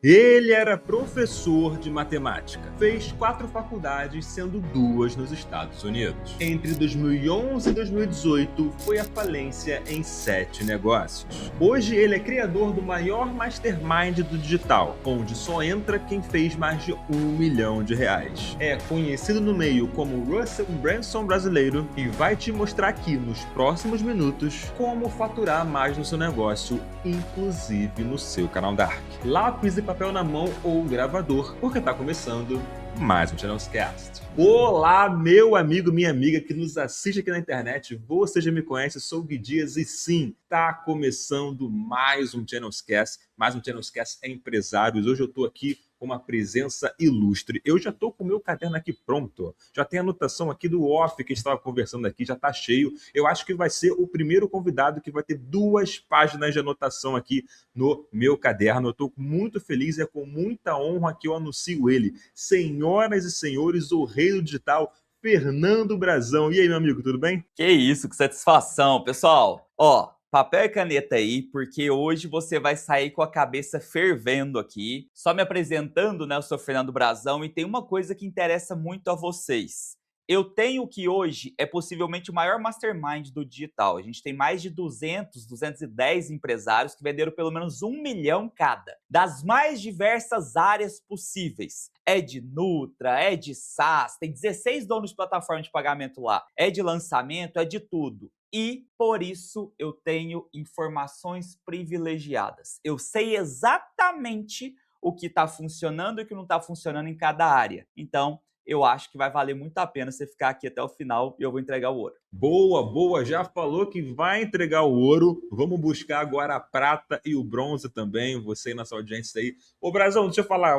Ele era professor de matemática. Fez 4 faculdades, sendo 2 nos Estados Unidos. Entre 2011 e 2018, foi à falência em 7 negócios. Hoje, ele é criador do maior mastermind do digital, onde só entra quem fez mais de R$ 1 milhão. É conhecido no meio como Russell Branson brasileiro e vai te mostrar aqui nos próximos minutos como faturar mais no seu negócio, inclusive no seu canal Dark. Lápis e papel na mão ou gravador, porque está começando mais um Channelscast. Olá, meu amigo, minha amiga que nos assiste aqui na internet, você já me conhece, sou o Gui Dias e sim, está começando mais um Channelscast Empresários. Hoje eu estou aqui com uma presença ilustre. Eu já estou com o meu caderno aqui pronto, já tem anotação aqui do off que estava conversando aqui, já está cheio. Eu acho que vai ser o primeiro convidado que vai ter 2 páginas de anotação aqui no meu caderno. Eu estou muito feliz e é com muita honra que eu anuncio ele. Senhoras e senhores, o rei do digital, Fernando Brazão. E aí, meu amigo, tudo bem? Que isso, que satisfação, pessoal. Ó, papel e caneta aí, porque hoje você vai sair com a cabeça fervendo aqui. Só me apresentando, né? Eu sou Fernando Brazão e tem uma coisa que interessa muito a vocês. Eu tenho o que hoje é possivelmente o maior mastermind do digital. A gente tem mais de 210 empresários que venderam pelo menos 1 milhão cada, das mais diversas áreas possíveis. É de Nutra, é de SaaS, tem 16 donos de plataforma de pagamento lá, é de lançamento, é de tudo. E, por isso, eu tenho informações privilegiadas. Eu sei exatamente o que está funcionando e o que não está funcionando em cada área. Então, eu acho que vai valer muito a pena você ficar aqui até o final e eu vou entregar o ouro. Boa, boa, já falou que vai entregar o ouro. Vamos buscar agora a prata e o bronze também. Você e nossa audiência aí. Ô, Brazão, deixa eu falar,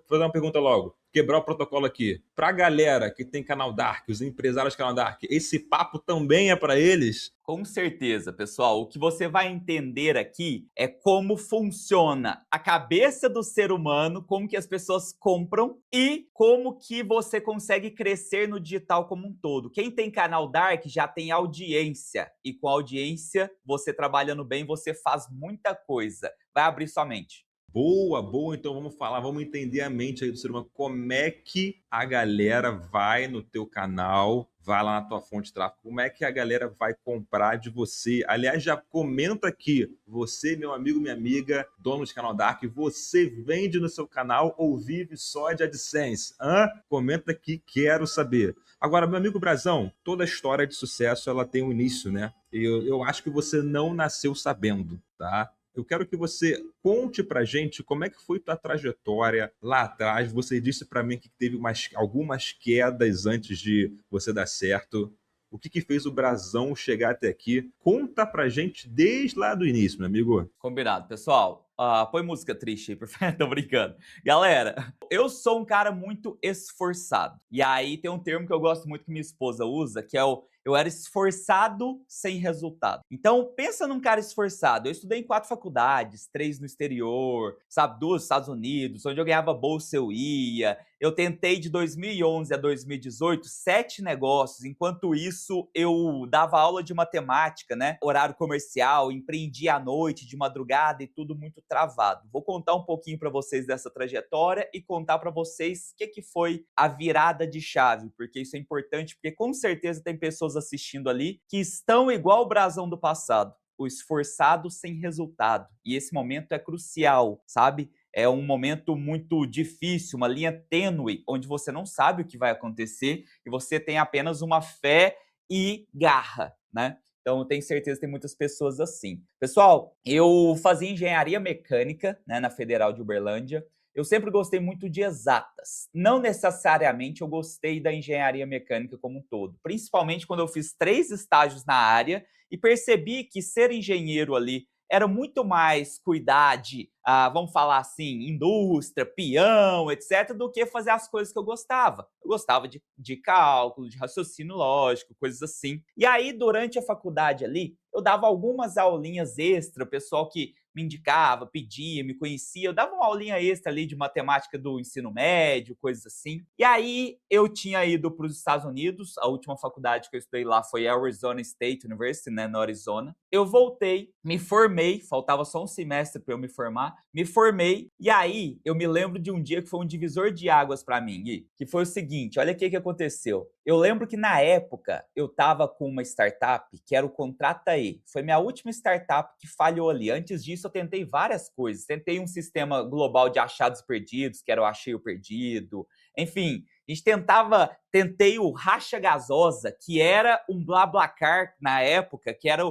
fazer uma pergunta logo. Quebrar o protocolo aqui. Pra galera que tem canal Dark, os empresários do canal Dark, esse papo também é para eles? Com certeza, pessoal. O que você vai entender aqui é como funciona a cabeça do ser humano, como que as pessoas compram e como que você consegue crescer no digital como um todo. Quem tem canal Dark já tem audiência e com audiência, você trabalhando bem, você faz muita coisa. Vai abrir sua mente. Boa, boa. Então vamos falar, vamos entender a mente aí do ser humano. Como é que a galera vai no teu canal, vai lá na tua fonte de tráfego, como é que a galera vai comprar de você? Aliás, já comenta aqui, você, meu amigo, minha amiga, dono de canal Dark, você vende no seu canal ou vive só de AdSense? Comenta aqui, quero saber. Agora, meu amigo Brazão, toda história de sucesso, ela tem um início, né? Eu acho que você não nasceu sabendo, tá? Eu quero que você conte pra gente como é que foi tua trajetória lá atrás. Você disse para mim que teve algumas quedas antes de você dar certo. O que fez o Brazão chegar até aqui? Conta pra gente desde lá do início, meu amigo. Combinado, pessoal. Põe música triste aí, por favor. Tô brincando. Galera, eu sou um cara muito esforçado. E aí tem um termo que eu gosto muito que minha esposa usa, que é o eu era esforçado sem resultado. Então, pensa num cara esforçado. Eu estudei em 4 faculdades, 3 no exterior, sabe, 2 nos Estados Unidos, onde eu ganhava bolsa eu ia. Eu tentei de 2011 a 2018 7 negócios. Enquanto isso, eu dava aula de matemática, né? Horário comercial, empreendia à noite, de madrugada e tudo muito travado. Vou contar um pouquinho para vocês dessa trajetória e contar para vocês o que foi a virada de chave, porque isso é importante, porque com certeza tem pessoas assistindo ali que estão igual o Brasão do passado, o esforçado sem resultado. E esse momento é crucial, sabe? É um momento muito difícil, uma linha tênue, onde você não sabe o que vai acontecer e você tem apenas uma fé e garra, né? Então, eu tenho certeza que tem muitas pessoas assim. Pessoal, eu fazia engenharia mecânica, né, na Federal de Uberlândia. Eu sempre gostei muito de exatas. Não necessariamente eu gostei da engenharia mecânica como um todo. Principalmente quando eu fiz 3 estágios na área e percebi que ser engenheiro ali era muito mais cuidar de, vamos falar assim, indústria, peão, etc., do que fazer as coisas que eu gostava. Eu gostava de cálculo, de raciocínio lógico, coisas assim. E aí, durante a faculdade ali, eu dava algumas aulinhas extra, o pessoal que me indicava, pedia, me conhecia, eu dava uma aulinha extra ali de matemática do ensino médio, coisas assim. E aí eu tinha ido para os Estados Unidos, a última faculdade que eu estudei lá foi Arizona State University, né, no Arizona. Eu voltei, me formei, faltava só um semestre para eu me formar, me formei, e aí eu me lembro de um dia que foi um divisor de águas para mim, Gui, que foi o seguinte, olha o que aconteceu. Eu lembro que na época eu estava com uma startup que era o Contrata E. Foi minha última startup que falhou ali. Antes disso eu tentei várias coisas. Tentei um sistema global de achados perdidos, que era o Achei o Perdido. Enfim, a gente tentei o Racha Gasosa, que era um BlaBlaCar na época, que era,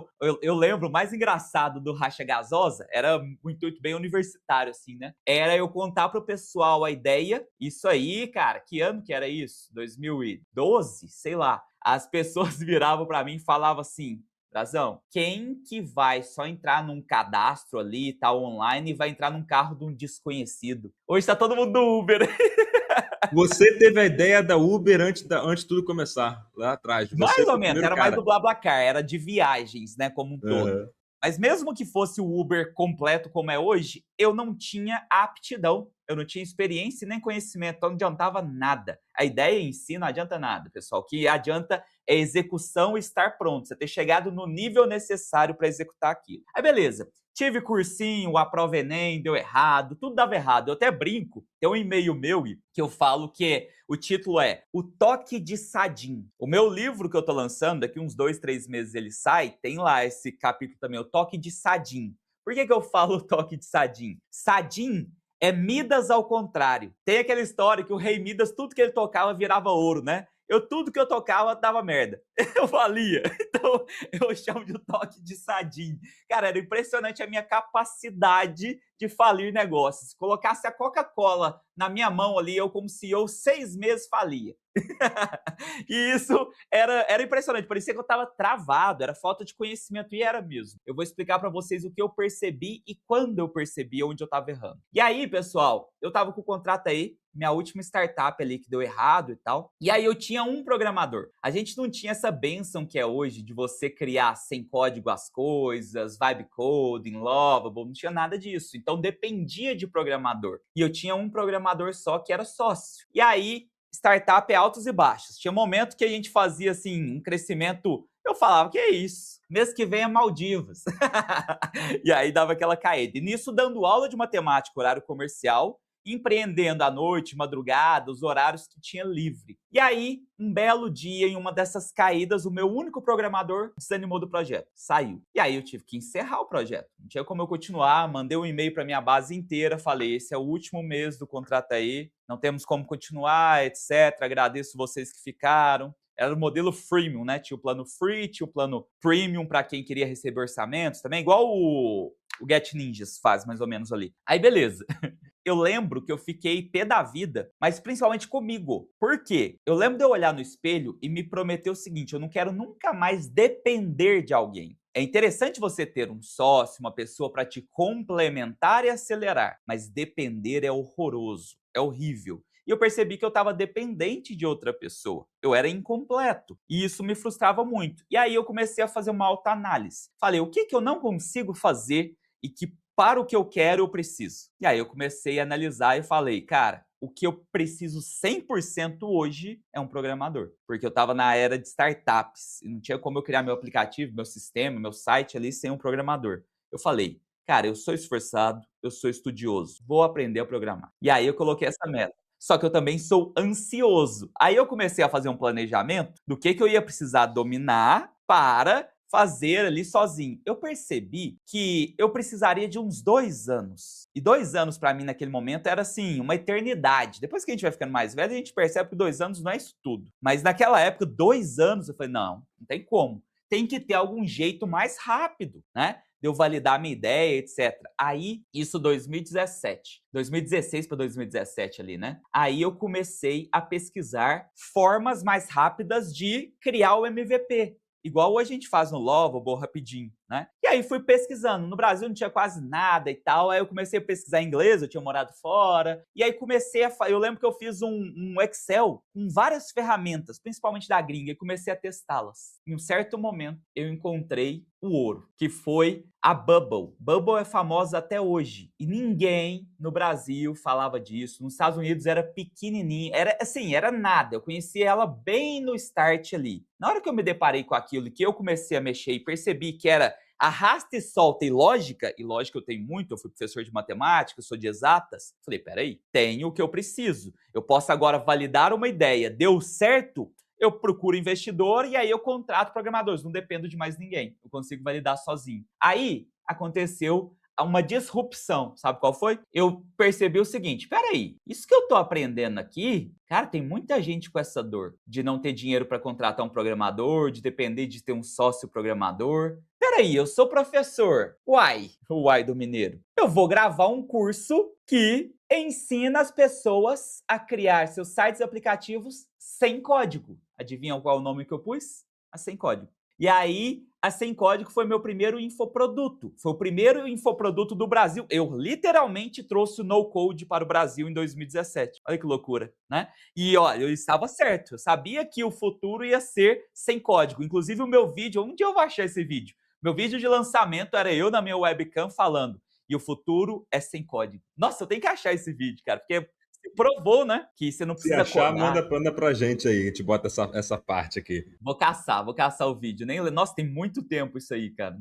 eu lembro, o mais engraçado do Racha Gasosa, era um intuito bem universitário, assim, né? Era eu contar pro pessoal a ideia, isso aí, cara, que ano que era isso? 2012? Sei lá. As pessoas viravam pra mim e falavam assim, Brazão, quem que vai só entrar num cadastro ali, tá online, e vai entrar num carro de um desconhecido? Hoje tá todo mundo do Uber. Você teve a ideia da Uber antes de tudo começar, lá atrás. Você Mais ou foi o menos, primeiro era mais do cara. BlaBlaCar, era de viagens, né, como um todo. Aham. Mas mesmo que fosse o Uber completo como é hoje, eu não tinha aptidão, eu não tinha experiência e nem conhecimento, então não adiantava nada. A ideia em si não adianta nada, pessoal. O que adianta é execução e estar pronto, você ter chegado no nível necessário para executar aquilo. Aí beleza, tive cursinho, a prova Enem, deu errado, tudo dava errado. Eu até brinco, tem um e-mail meu que eu falo que o título é O Toque de Sadim. O meu livro que eu tô lançando, daqui uns 2, 3 meses ele sai, tem lá esse capítulo também, O Toque de Sadim. Por que eu falo o toque de Sadim? Sadim é Midas ao contrário. Tem aquela história que o rei Midas, tudo que ele tocava virava ouro, né? Tudo que eu tocava dava merda. Eu valia. Então, eu chamo de toque de Sadim. Cara, era impressionante a minha capacidade de falir negócios. Se colocasse a Coca-Cola na minha mão ali, eu como CEO, 6 meses falia. E isso era impressionante, parecia que eu estava travado, era falta de conhecimento, e era mesmo. Eu vou explicar para vocês o que eu percebi e quando eu percebi onde eu estava errando. E aí, pessoal, eu estava com o contrato aí, minha última startup ali que deu errado e tal, e aí eu tinha um programador. A gente não tinha essa bênção que é hoje de você criar sem código as coisas, vibe coding, lovable, não tinha nada disso. Então dependia de programador. E eu tinha um programador só que era sócio. E aí, startup é altos e baixos. Tinha momento que a gente fazia assim, um crescimento, eu falava, que é isso? Mês que vem é Maldivas. E aí dava aquela caída. E nisso dando aula de matemática, horário comercial, empreendendo à noite, madrugada, os horários que tinha livre. E aí, um belo dia, em uma dessas caídas, o meu único programador desanimou do projeto, saiu. E aí eu tive que encerrar o projeto. Não tinha como eu continuar, mandei um e-mail para minha base inteira, falei, esse é o último mês do contrato aí, não temos como continuar, etc. Agradeço vocês que ficaram. Era o modelo freemium, né? Tinha o plano free, tinha o plano premium para quem queria receber orçamentos também, igual o Get Ninjas faz, mais ou menos ali. Aí, beleza. Eu lembro que eu fiquei pé da vida, mas principalmente comigo. Por quê? Eu lembro de eu olhar no espelho e me prometer o seguinte, eu não quero nunca mais depender de alguém. É interessante você ter um sócio, uma pessoa para te complementar e acelerar, mas depender é horroroso, é horrível. E eu percebi que eu estava dependente de outra pessoa. Eu era incompleto. E isso me frustrava muito. E aí eu comecei a fazer uma autoanálise. Falei, o que eu não consigo fazer e que para o que eu quero eu preciso? E aí eu comecei a analisar e falei, cara, o que eu preciso 100% hoje é um programador. Porque eu estava na era de startups. E não tinha como eu criar meu aplicativo, meu sistema, meu site ali sem um programador. Eu falei, cara, eu sou esforçado, eu sou estudioso, vou aprender a programar. E aí eu coloquei essa meta. Só que eu também sou ansioso. Aí eu comecei a fazer um planejamento do que eu ia precisar dominar para fazer ali sozinho. Eu percebi que eu precisaria de uns 2 anos. E 2 anos para mim naquele momento era assim, uma eternidade. Depois que a gente vai ficando mais velho, a gente percebe que 2 anos não é isso tudo. Mas naquela época, 2 anos, eu falei, não tem como. Tem que ter algum jeito mais rápido, né? De eu validar a minha ideia, etc. Aí, isso 2017. 2016 para 2017 ali, né? Aí eu comecei a pesquisar formas mais rápidas de criar o MVP. Igual hoje a gente faz no Lovable rapidinho, né? E aí fui pesquisando. No Brasil não tinha quase nada e tal. Aí eu comecei a pesquisar inglês, eu tinha morado fora. E aí comecei a... Eu lembro que eu fiz um Excel com várias ferramentas, principalmente da gringa, e comecei a testá-las. Em um certo momento, eu encontrei o ouro, que foi a Bubble. Bubble é famosa até hoje. E ninguém no Brasil falava disso. Nos Estados Unidos era pequenininha. Era assim, era nada. Eu conheci ela bem no start ali. Na hora que eu me deparei com aquilo, que eu comecei a mexer e percebi que era arrasta e solta e lógica eu tenho muito, eu fui professor de matemática, eu sou de exatas. Falei, peraí, tenho o que eu preciso. Eu posso agora validar uma ideia. Deu certo? Eu procuro investidor e aí eu contrato programadores. Não dependo de mais ninguém. Eu consigo validar sozinho. Aí aconteceu uma disrupção. Sabe qual foi? Eu percebi o seguinte, peraí, isso que eu tô aprendendo aqui, cara, tem muita gente com essa dor de não ter dinheiro para contratar um programador, de depender de ter um sócio programador. Peraí, eu sou professor. Uai, o uai do mineiro. Eu vou gravar um curso que ensina as pessoas a criar seus sites e aplicativos sem código. Adivinham qual é o nome que eu pus? A Sem Código. E aí, a Sem Código foi meu primeiro infoproduto. Foi o primeiro infoproduto do Brasil. Eu literalmente trouxe o no-code para o Brasil em 2017. Olha que loucura, né? E olha, eu estava certo. Eu sabia que o futuro ia ser sem código. Inclusive o meu vídeo, onde eu vou achar esse vídeo? Meu vídeo de lançamento era eu na minha webcam falando. E o futuro é sem código. Nossa, eu tenho que achar esse vídeo, cara, porque provou, né? Que você não Se precisa achar, codar. manda pra gente aí, a gente bota essa parte aqui. Vou caçar o vídeo. Nossa, tem muito tempo isso aí, cara.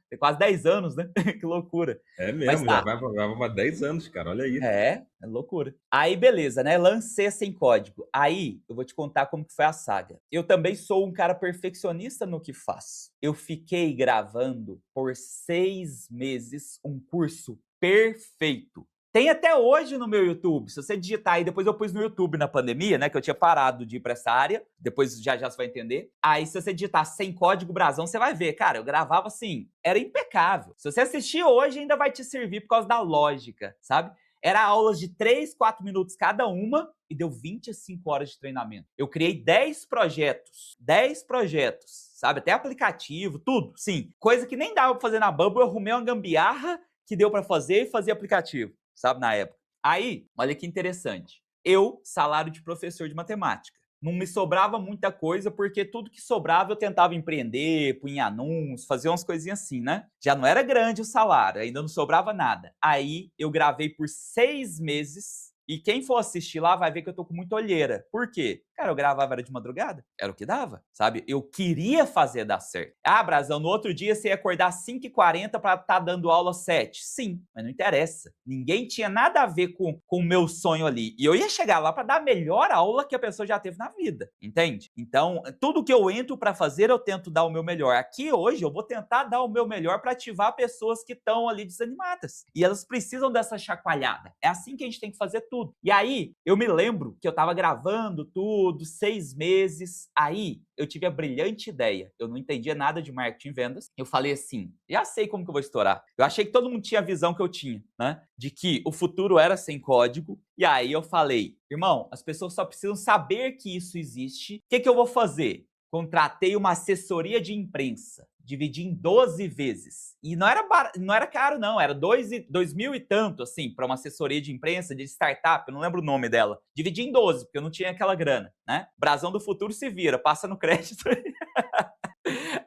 Tem quase 10 anos, né? Que loucura. É Mas mesmo, já tá. vai pra 10 anos, cara, olha aí. É loucura. Aí, beleza, né? Lancei Sem Código. Aí, eu vou te contar como que foi a saga. Eu também sou um cara perfeccionista no que faço. Eu fiquei gravando por 6 meses um curso perfeito. Tem até hoje no meu YouTube. Se você digitar aí, depois eu pus no YouTube na pandemia, né? Que eu tinha parado de ir pra essa área. Depois já você vai entender. Aí, se você digitar Sem Código Brasão, você vai ver. Cara, eu gravava assim, era impecável. Se você assistir hoje, ainda vai te servir por causa da lógica, sabe? Era aulas de 3, 4 minutos cada uma e deu 25 horas de treinamento. Eu criei 10 projetos. 10 projetos, sabe? Até aplicativo, tudo. Sim, coisa que nem dava pra fazer na Bubble, eu arrumei uma gambiarra que deu pra fazer e fazer aplicativo, sabe, na época. Aí, olha que interessante. Eu, salário de professor de matemática. Não me sobrava muita coisa, porque tudo que sobrava eu tentava empreender, punha anúncios, fazia umas coisinhas assim, né? Já não era grande o salário, ainda não sobrava nada. Aí eu gravei por 6 meses, e quem for assistir lá vai ver que eu tô com muita olheira. Por quê? Cara, eu gravava era de madrugada, era o que dava, sabe? Eu queria fazer dar certo. Ah, Brasão, no outro dia você ia acordar às 5h40 pra estar dando aula às 7. Sim, mas não interessa. Ninguém tinha nada a ver com o meu sonho ali. E eu ia chegar lá pra dar a melhor aula que a pessoa já teve na vida, entende? Então, tudo que eu entro pra fazer, eu tento dar o meu melhor. Aqui, hoje, eu vou tentar dar o meu melhor pra ativar pessoas que estão ali desanimadas. E elas precisam dessa chacoalhada. É assim que a gente tem que fazer tudo. E aí, eu me lembro que eu tava gravando tudo, 6 meses. Aí, eu tive a brilhante ideia. Eu não entendia nada de marketing e vendas. Eu falei assim, já sei como que eu vou estourar. Eu achei que todo mundo tinha a visão que eu tinha, né? De que o futuro era sem código. E aí eu falei, irmão, as pessoas só precisam saber que isso existe. O que eu vou fazer? Contratei uma assessoria de imprensa. Dividi em 12 vezes. E não era caro, não. Era 2.000 e tanto, assim, para uma assessoria de imprensa, de startup. Eu não lembro o nome dela. Dividi em 12, porque eu não tinha aquela grana, né? Brasão do futuro se vira, passa no crédito.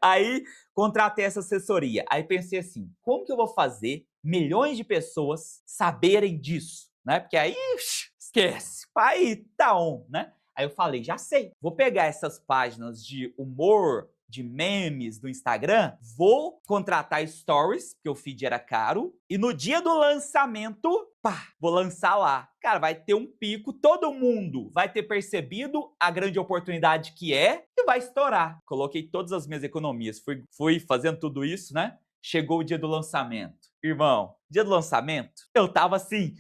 Aí, contratei essa assessoria. Aí pensei assim, como que eu vou fazer milhões de pessoas saberem disso, né? Porque aí, esquece. Aí tá on, né? Aí eu falei, já sei. Vou pegar essas páginas de humor, de memes do Instagram, vou contratar stories, porque o feed era caro, e no dia do lançamento, pá, vou lançar lá. Cara, vai ter um pico, todo mundo vai ter percebido a grande oportunidade que é e vai estourar. Coloquei todas as minhas economias, fui fazendo tudo isso, né? Chegou o dia do lançamento. Irmão, dia do lançamento, eu tava assim,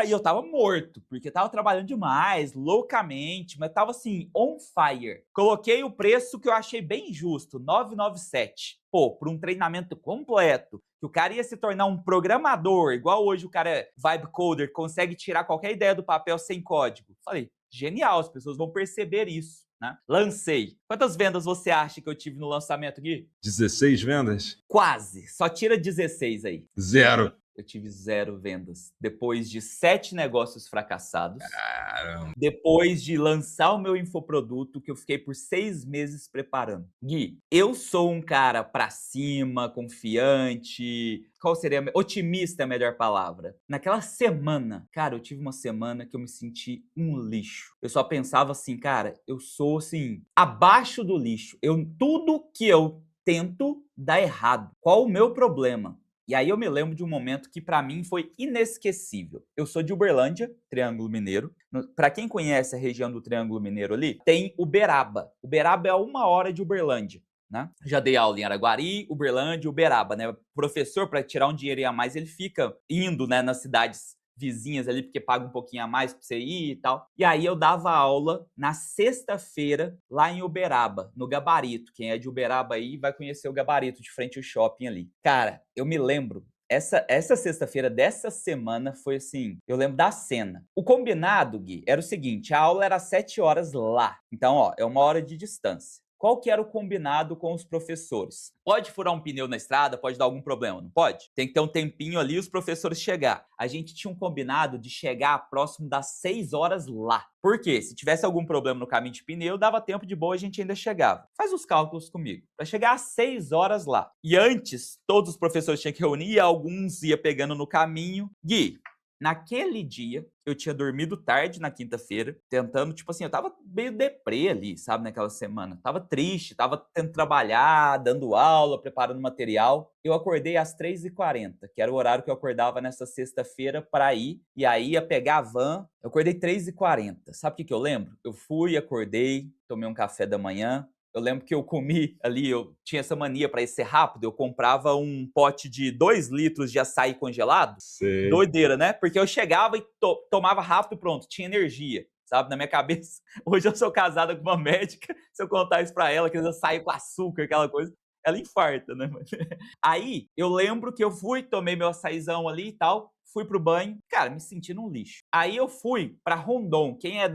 e eu tava morto, porque tava trabalhando demais, loucamente, mas tava assim, on fire. Coloquei o preço que eu achei bem justo, 997. Pô, por um treinamento completo, que o cara ia se tornar um programador, igual hoje o cara é vibe coder, consegue tirar qualquer ideia do papel sem código. Falei, genial, as pessoas vão perceber isso. né? Lancei. Quantas vendas você acha que eu tive no lançamento, Gui? 16 vendas? Quase. Só tira 16 aí. Zero. Eu tive 0 vendas. Depois de 7 negócios fracassados. Caramba. Depois de lançar o meu infoproduto, que eu fiquei por 6 meses preparando. Gui, eu sou um cara pra cima, confiante. Qual seria? Otimista é a melhor palavra. Naquela semana, cara, eu tive uma semana que eu me senti um lixo. Eu só pensava assim, cara, eu sou assim, abaixo do lixo. Tudo que eu tento dá errado. Qual o meu problema? E aí eu me lembro de um momento que pra mim foi inesquecível. Eu sou de Uberlândia, Triângulo Mineiro. Pra quem conhece a região do Triângulo Mineiro ali, tem Uberaba. Uberaba é a 1 hora de Uberlândia, né? Já dei aula em Araguari, Uberlândia, Uberaba, né? O professor, para tirar um dinheirinho a mais, ele fica indo, né, nas cidades vizinhas ali, porque paga um pouquinho a mais pra você ir e tal. E aí eu dava aula na sexta-feira lá em Uberaba, no Gabarito. Quem é de Uberaba aí vai conhecer o Gabarito, de frente ao shopping ali. Cara, eu me lembro, essa sexta-feira dessa semana foi assim, eu lembro da cena. O combinado, Gui, era o seguinte, a aula era às 7 horas lá. Então, ó, é 1 hora de distância. Qual que era o combinado com os professores? Pode furar um pneu na estrada, pode dar algum problema, não pode? Tem que ter um tempinho ali e os professores chegar. A gente tinha um combinado de chegar próximo das 6 horas lá. Por quê? Se tivesse algum problema no caminho de pneu, dava tempo de boa, a gente ainda chegava. Faz os cálculos comigo. Para chegar às 6 horas lá. E antes, todos os professores tinham que reunir, e alguns ia pegando no caminho. Gui, naquele dia, eu tinha dormido tarde na quinta-feira, tentando, tipo assim, eu tava meio deprê ali, sabe, naquela semana. Tava triste, tava tentando trabalhar, dando aula, preparando material. Eu acordei às 3h40, que era o horário que eu acordava nessa sexta-feira para ir, e aí ia pegar a van. Eu acordei 3h40. Sabe o que que eu lembro? Eu fui, acordei, tomei um café da manhã. Eu lembro que eu comi ali, eu tinha essa mania para ir ser rápido, eu comprava um pote de 2 litros de açaí congelado. Sei. Doideira, né? Porque eu chegava e tomava rápido e pronto, tinha energia, sabe? Na minha cabeça. Hoje eu sou casada com uma médica, se eu contar isso pra ela, que eu saio com açúcar, aquela coisa, ela infarta, né? Aí, eu lembro que eu fui, tomei meu açaizão ali e tal, fui pro banho, cara, me sentindo um lixo. Aí eu fui pra Rondon, quem é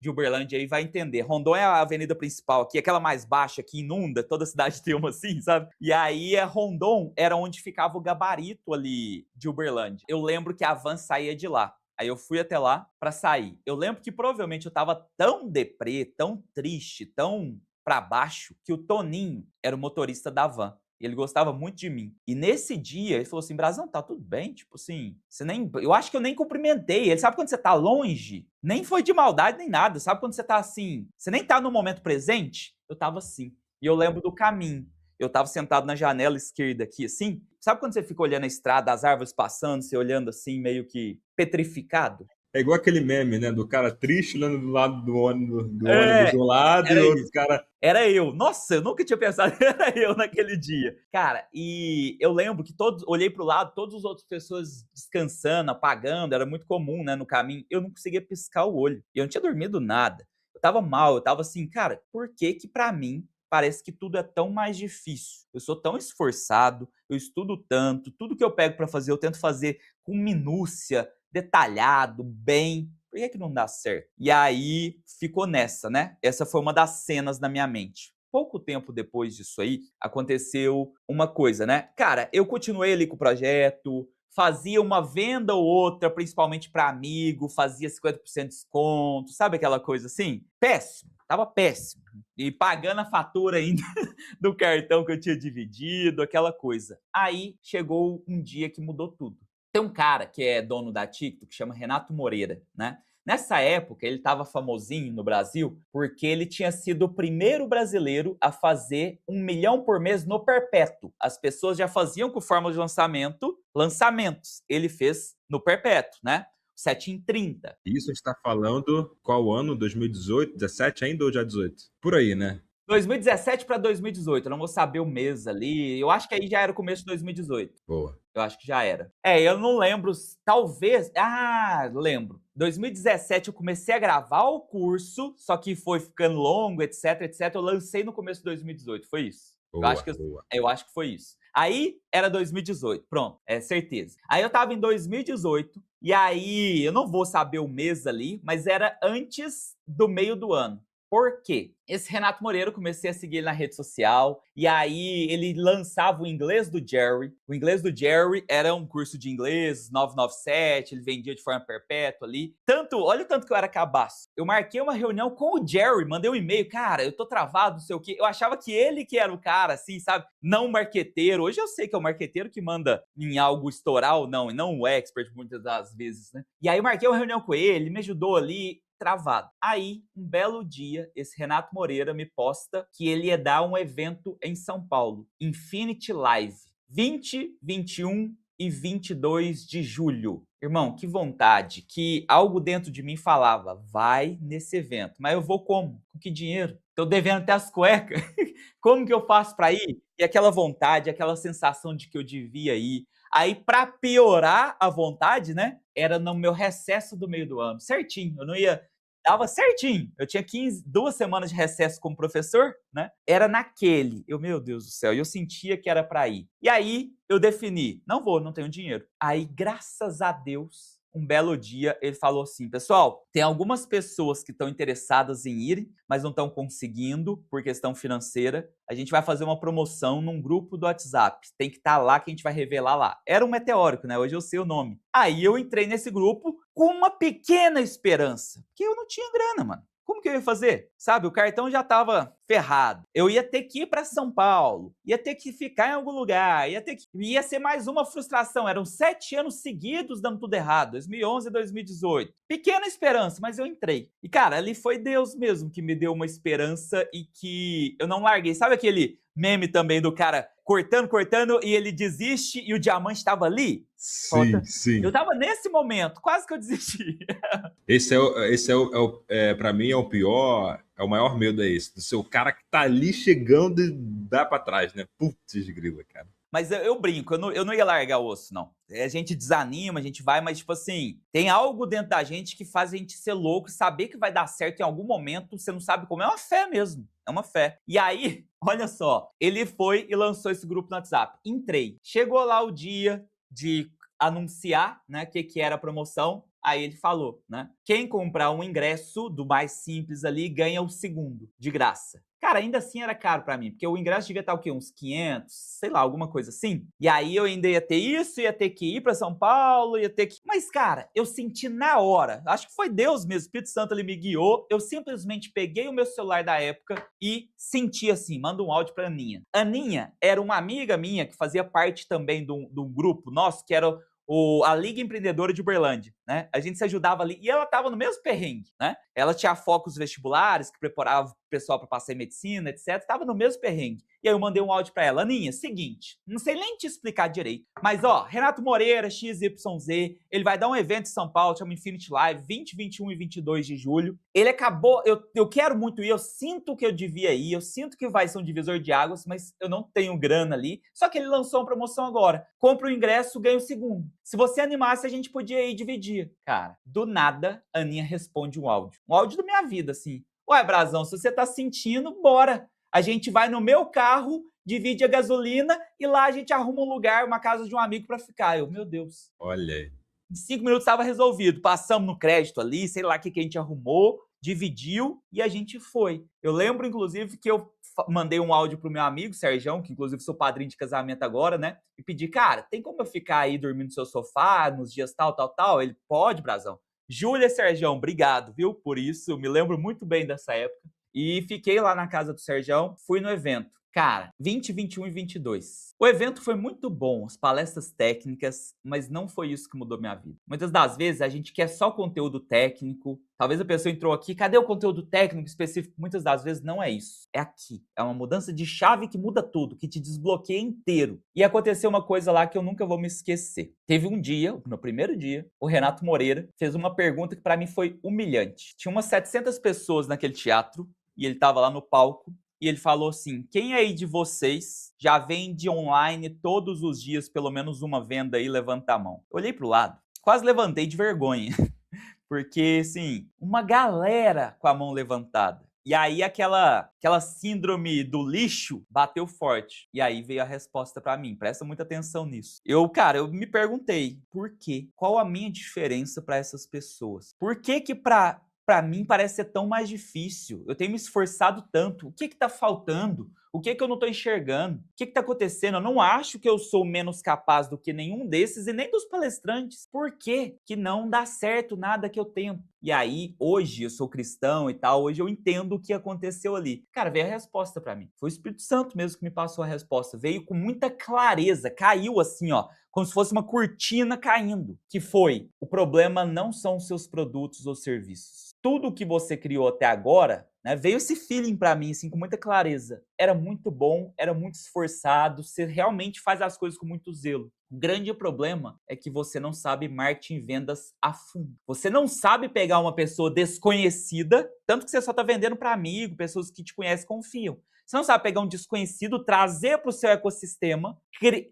de Uberlândia aí vai entender. Rondon é a avenida principal aqui, aquela mais baixa que inunda, toda cidade tem uma assim, sabe? E aí a Rondon era onde ficava o Gabarito ali de Uberlândia. Eu lembro que a van saía de lá. Aí eu fui até lá pra sair. Eu lembro que provavelmente eu tava tão deprê, tão triste, tão pra baixo, que o Toninho era o motorista da van. Ele gostava muito de mim. E nesse dia, ele falou assim, Brazão, tá tudo bem? Tipo assim, eu acho que eu nem cumprimentei. Ele sabe quando você tá longe? Nem foi de maldade nem nada. Sabe quando você tá assim, você nem tá no momento presente? Eu tava assim. E eu lembro do caminho. Eu tava sentado na janela esquerda aqui, assim. Sabe quando você fica olhando a estrada, as árvores passando, você olhando assim, meio que petrificado? É igual aquele meme, né? Do cara triste olhando do lado do ônibus É, do lado e era o outro isso. cara. Era eu. Nossa, eu nunca tinha pensado que era eu naquele dia. Cara, e eu lembro que olhei pro lado, todas as outras pessoas descansando, apagando, era muito comum, né, no caminho. Eu não conseguia piscar o olho. E eu não tinha dormido nada. Eu tava mal, eu tava assim, cara, por que que pra mim parece que tudo é tão mais difícil? Eu sou tão esforçado, eu estudo tanto, tudo que eu pego pra fazer, eu tento fazer com minúcia, detalhado, bem. Por que que não dá certo? E aí ficou nessa, né? Essa foi uma das cenas na minha mente. Pouco tempo depois disso aí, aconteceu uma coisa, né? Cara, eu continuei ali com o projeto, fazia uma venda ou outra, principalmente para amigo, fazia 50% de desconto, sabe aquela coisa assim? Péssimo, tava péssimo. E pagando a fatura ainda do cartão que eu tinha dividido, aquela coisa. Aí chegou um dia que mudou tudo. Tem um cara que é dono da TikTok, que chama Renato Moreira, né? Nessa época, ele estava famosinho no Brasil porque ele tinha sido o primeiro brasileiro a fazer 1 milhão por mês no perpétuo. As pessoas já faziam com fórmula de lançamento, lançamentos. Ele fez no perpétuo, né? 7 em 30. Isso a gente tá falando qual ano? 2018, 17 ainda ou já 18? Por aí, né? 2017 para 2018, eu não vou saber o mês ali. Eu acho que aí já era o começo de 2018. Boa. Eu acho que já era. Eu não lembro, talvez. Ah, lembro. 2017 eu comecei a gravar o curso, só que foi ficando longo, etc, etc. Eu lancei no começo de 2018, foi isso. Boa, boa. Eu acho que foi isso. Aí era 2018, pronto, é certeza. Aí eu tava em 2018, e aí eu não vou saber o mês ali, mas era antes do meio do ano. Por quê? Esse Renato Moreira, eu comecei a seguir ele na rede social, e aí ele lançava o inglês do Jerry. O inglês do Jerry era um curso de inglês 997, ele vendia de forma perpétua ali. Olha o tanto que eu era cabaço. Eu marquei uma reunião com o Jerry, mandei um e-mail, cara, eu tô travado, não sei o quê. Eu achava que ele que era o cara, assim, sabe? Não o marqueteiro. Hoje eu sei que é o marqueteiro que manda em algo estourar ou não, e não o expert muitas das vezes, né? E aí eu marquei uma reunião com ele me ajudou ali, travado. Aí, um belo dia, esse Renato Moreira me posta que ele ia dar um evento em São Paulo, Infinity Live, 20, 21 e 22 de julho. Irmão, que vontade, que algo dentro de mim falava, vai nesse evento. Mas eu vou como? Com que dinheiro? Tô devendo até as cuecas. Como que eu faço para ir? E aquela vontade, aquela sensação de que eu devia ir. Aí, para piorar a vontade, né? Era no meu recesso do meio do ano, certinho. Eu não ia. Dava certinho. Eu tinha 2 semanas de recesso como professor, né? Era naquele. Meu Deus do céu. E eu sentia que era para ir. E aí, eu defini: não vou, não tenho dinheiro. Aí, graças a Deus, um belo dia, ele falou assim: pessoal, tem algumas pessoas que estão interessadas em ir, mas não estão conseguindo por questão financeira. A gente vai fazer uma promoção num grupo do WhatsApp. Tem que estar lá que a gente vai revelar lá. Era um meteórico, né? Hoje eu sei o nome. Aí eu entrei nesse grupo com uma pequena esperança, porque eu não tinha grana, mano. Como que eu ia fazer? Sabe, o cartão já estava ferrado. Eu ia ter que ir para São Paulo, ia ter que ficar em algum lugar, ia ser mais uma frustração. Eram 7 anos seguidos dando tudo errado, 2011 e 2018. Pequena esperança, mas eu entrei. E cara, ali foi Deus mesmo que me deu uma esperança e que eu não larguei. Sabe aquele meme também do cara cortando e ele desiste e o diamante estava ali? Sim, sim. Eu tava nesse momento, quase que eu desisti. Para mim é o pior, é o maior medo é esse, do seu cara que tá ali chegando e dá para trás, né? Putz, grila, cara. Mas eu brinco, eu não ia largar o osso, não. A gente desanima, a gente vai, mas tipo assim, tem algo dentro da gente que faz a gente ser louco e saber que vai dar certo em algum momento, você não sabe como. É uma fé mesmo, é uma fé. E aí, olha só, ele foi e lançou esse grupo no WhatsApp. Entrei. Chegou lá o dia de anunciar, né, que era a promoção. Aí ele falou, né? Quem comprar um ingresso do mais simples ali ganha o segundo, de graça. Cara, ainda assim era caro pra mim, porque o ingresso devia estar o quê? Uns 500, sei lá, alguma coisa assim. E aí eu ainda ia ter isso, ia ter que ir pra São Paulo, ia ter que... Mas, cara, eu senti na hora, acho que foi Deus mesmo, o Espírito Santo, ele me guiou, eu simplesmente peguei o meu celular da época e senti assim, manda um áudio pra Aninha. Aninha era uma amiga minha que fazia parte também de um grupo nosso, que era a Liga Empreendedora de Uberlândia, né? A gente se ajudava ali e ela tava no mesmo perrengue, né? Ela tinha focos vestibulares que preparava o pessoal para passar em medicina, etc. Tava no mesmo perrengue. E aí eu mandei um áudio para ela: Aninha, seguinte, não sei nem te explicar direito, mas ó, Renato Moreira, XYZ, ele vai dar um evento em São Paulo, chama Infinity Live, 20, 21 e 22 de julho. Ele acabou, eu quero muito ir, eu sinto que eu devia ir, eu sinto que vai ser um divisor de águas, mas eu não tenho grana ali. Só que ele lançou uma promoção agora. Compra o ingresso, ganha o segundo. Se você animasse, a gente podia ir dividir. Cara, do nada, a Aninha responde um áudio. Um áudio da minha vida, assim. Ué, Brazão, se você tá sentindo, bora. A gente vai no meu carro, divide a gasolina e lá a gente arruma um lugar, uma casa de um amigo pra ficar. Meu Deus. Olha aí. Em 5 minutos estava resolvido. Passamos no crédito ali, sei lá o que a gente arrumou, dividiu e a gente foi. Eu lembro, inclusive, que eu mandei um áudio pro meu amigo, Serjão, que inclusive sou padrinho de casamento agora, né? E pedi, cara, tem como eu ficar aí dormindo no seu sofá nos dias tal, tal, tal? Ele, pode, Brazão. Júlia, Serjão, obrigado, viu, por isso. Eu me lembro muito bem dessa época. E fiquei lá na casa do Serjão, fui no evento. Cara, 20, 21 e 22. O evento foi muito bom, as palestras técnicas, mas não foi isso que mudou minha vida. Muitas das vezes a gente quer só conteúdo técnico. Talvez a pessoa entrou aqui, cadê o conteúdo técnico específico? Muitas das vezes não é isso. É aqui. É uma mudança de chave que muda tudo, que te desbloqueia inteiro. E aconteceu uma coisa lá que eu nunca vou me esquecer. Teve um dia, no primeiro dia, o Renato Moreira fez uma pergunta que pra mim foi humilhante. Tinha umas 700 pessoas naquele teatro e ele tava lá no palco. E ele falou assim, quem aí de vocês já vende online todos os dias, pelo menos uma venda aí, levanta a mão. Eu olhei pro lado, quase levantei de vergonha. Porque, assim, uma galera com a mão levantada. E aí aquela síndrome do lixo bateu forte. E aí veio a resposta pra mim. Presta muita atenção nisso. Eu me perguntei, por quê? Qual a minha diferença pra essas pessoas? Por que que pra pra mim parece ser tão mais difícil. Eu tenho me esforçado tanto. O que que tá faltando? O que que eu não tô enxergando? O que que tá acontecendo? Eu não acho que eu sou menos capaz do que nenhum desses e nem dos palestrantes. Por que que não dá certo nada que eu tento? E aí, hoje, eu sou cristão e tal, hoje eu entendo o que aconteceu ali. Cara, veio a resposta pra mim. Foi o Espírito Santo mesmo que me passou a resposta. Veio com muita clareza, caiu assim, ó, como se fosse uma cortina caindo. Que foi: o problema não são os seus produtos ou serviços. Tudo que você criou até agora, né, veio esse feeling pra mim, assim, com muita clareza. Era muito bom, era muito esforçado, você realmente faz as coisas com muito zelo. O grande problema é que você não sabe marketing e vendas a fundo. Você não sabe pegar uma pessoa desconhecida, tanto que você só tá vendendo para amigo, pessoas que te conhecem, confiam. Você não sabe pegar um desconhecido, trazer para o seu ecossistema,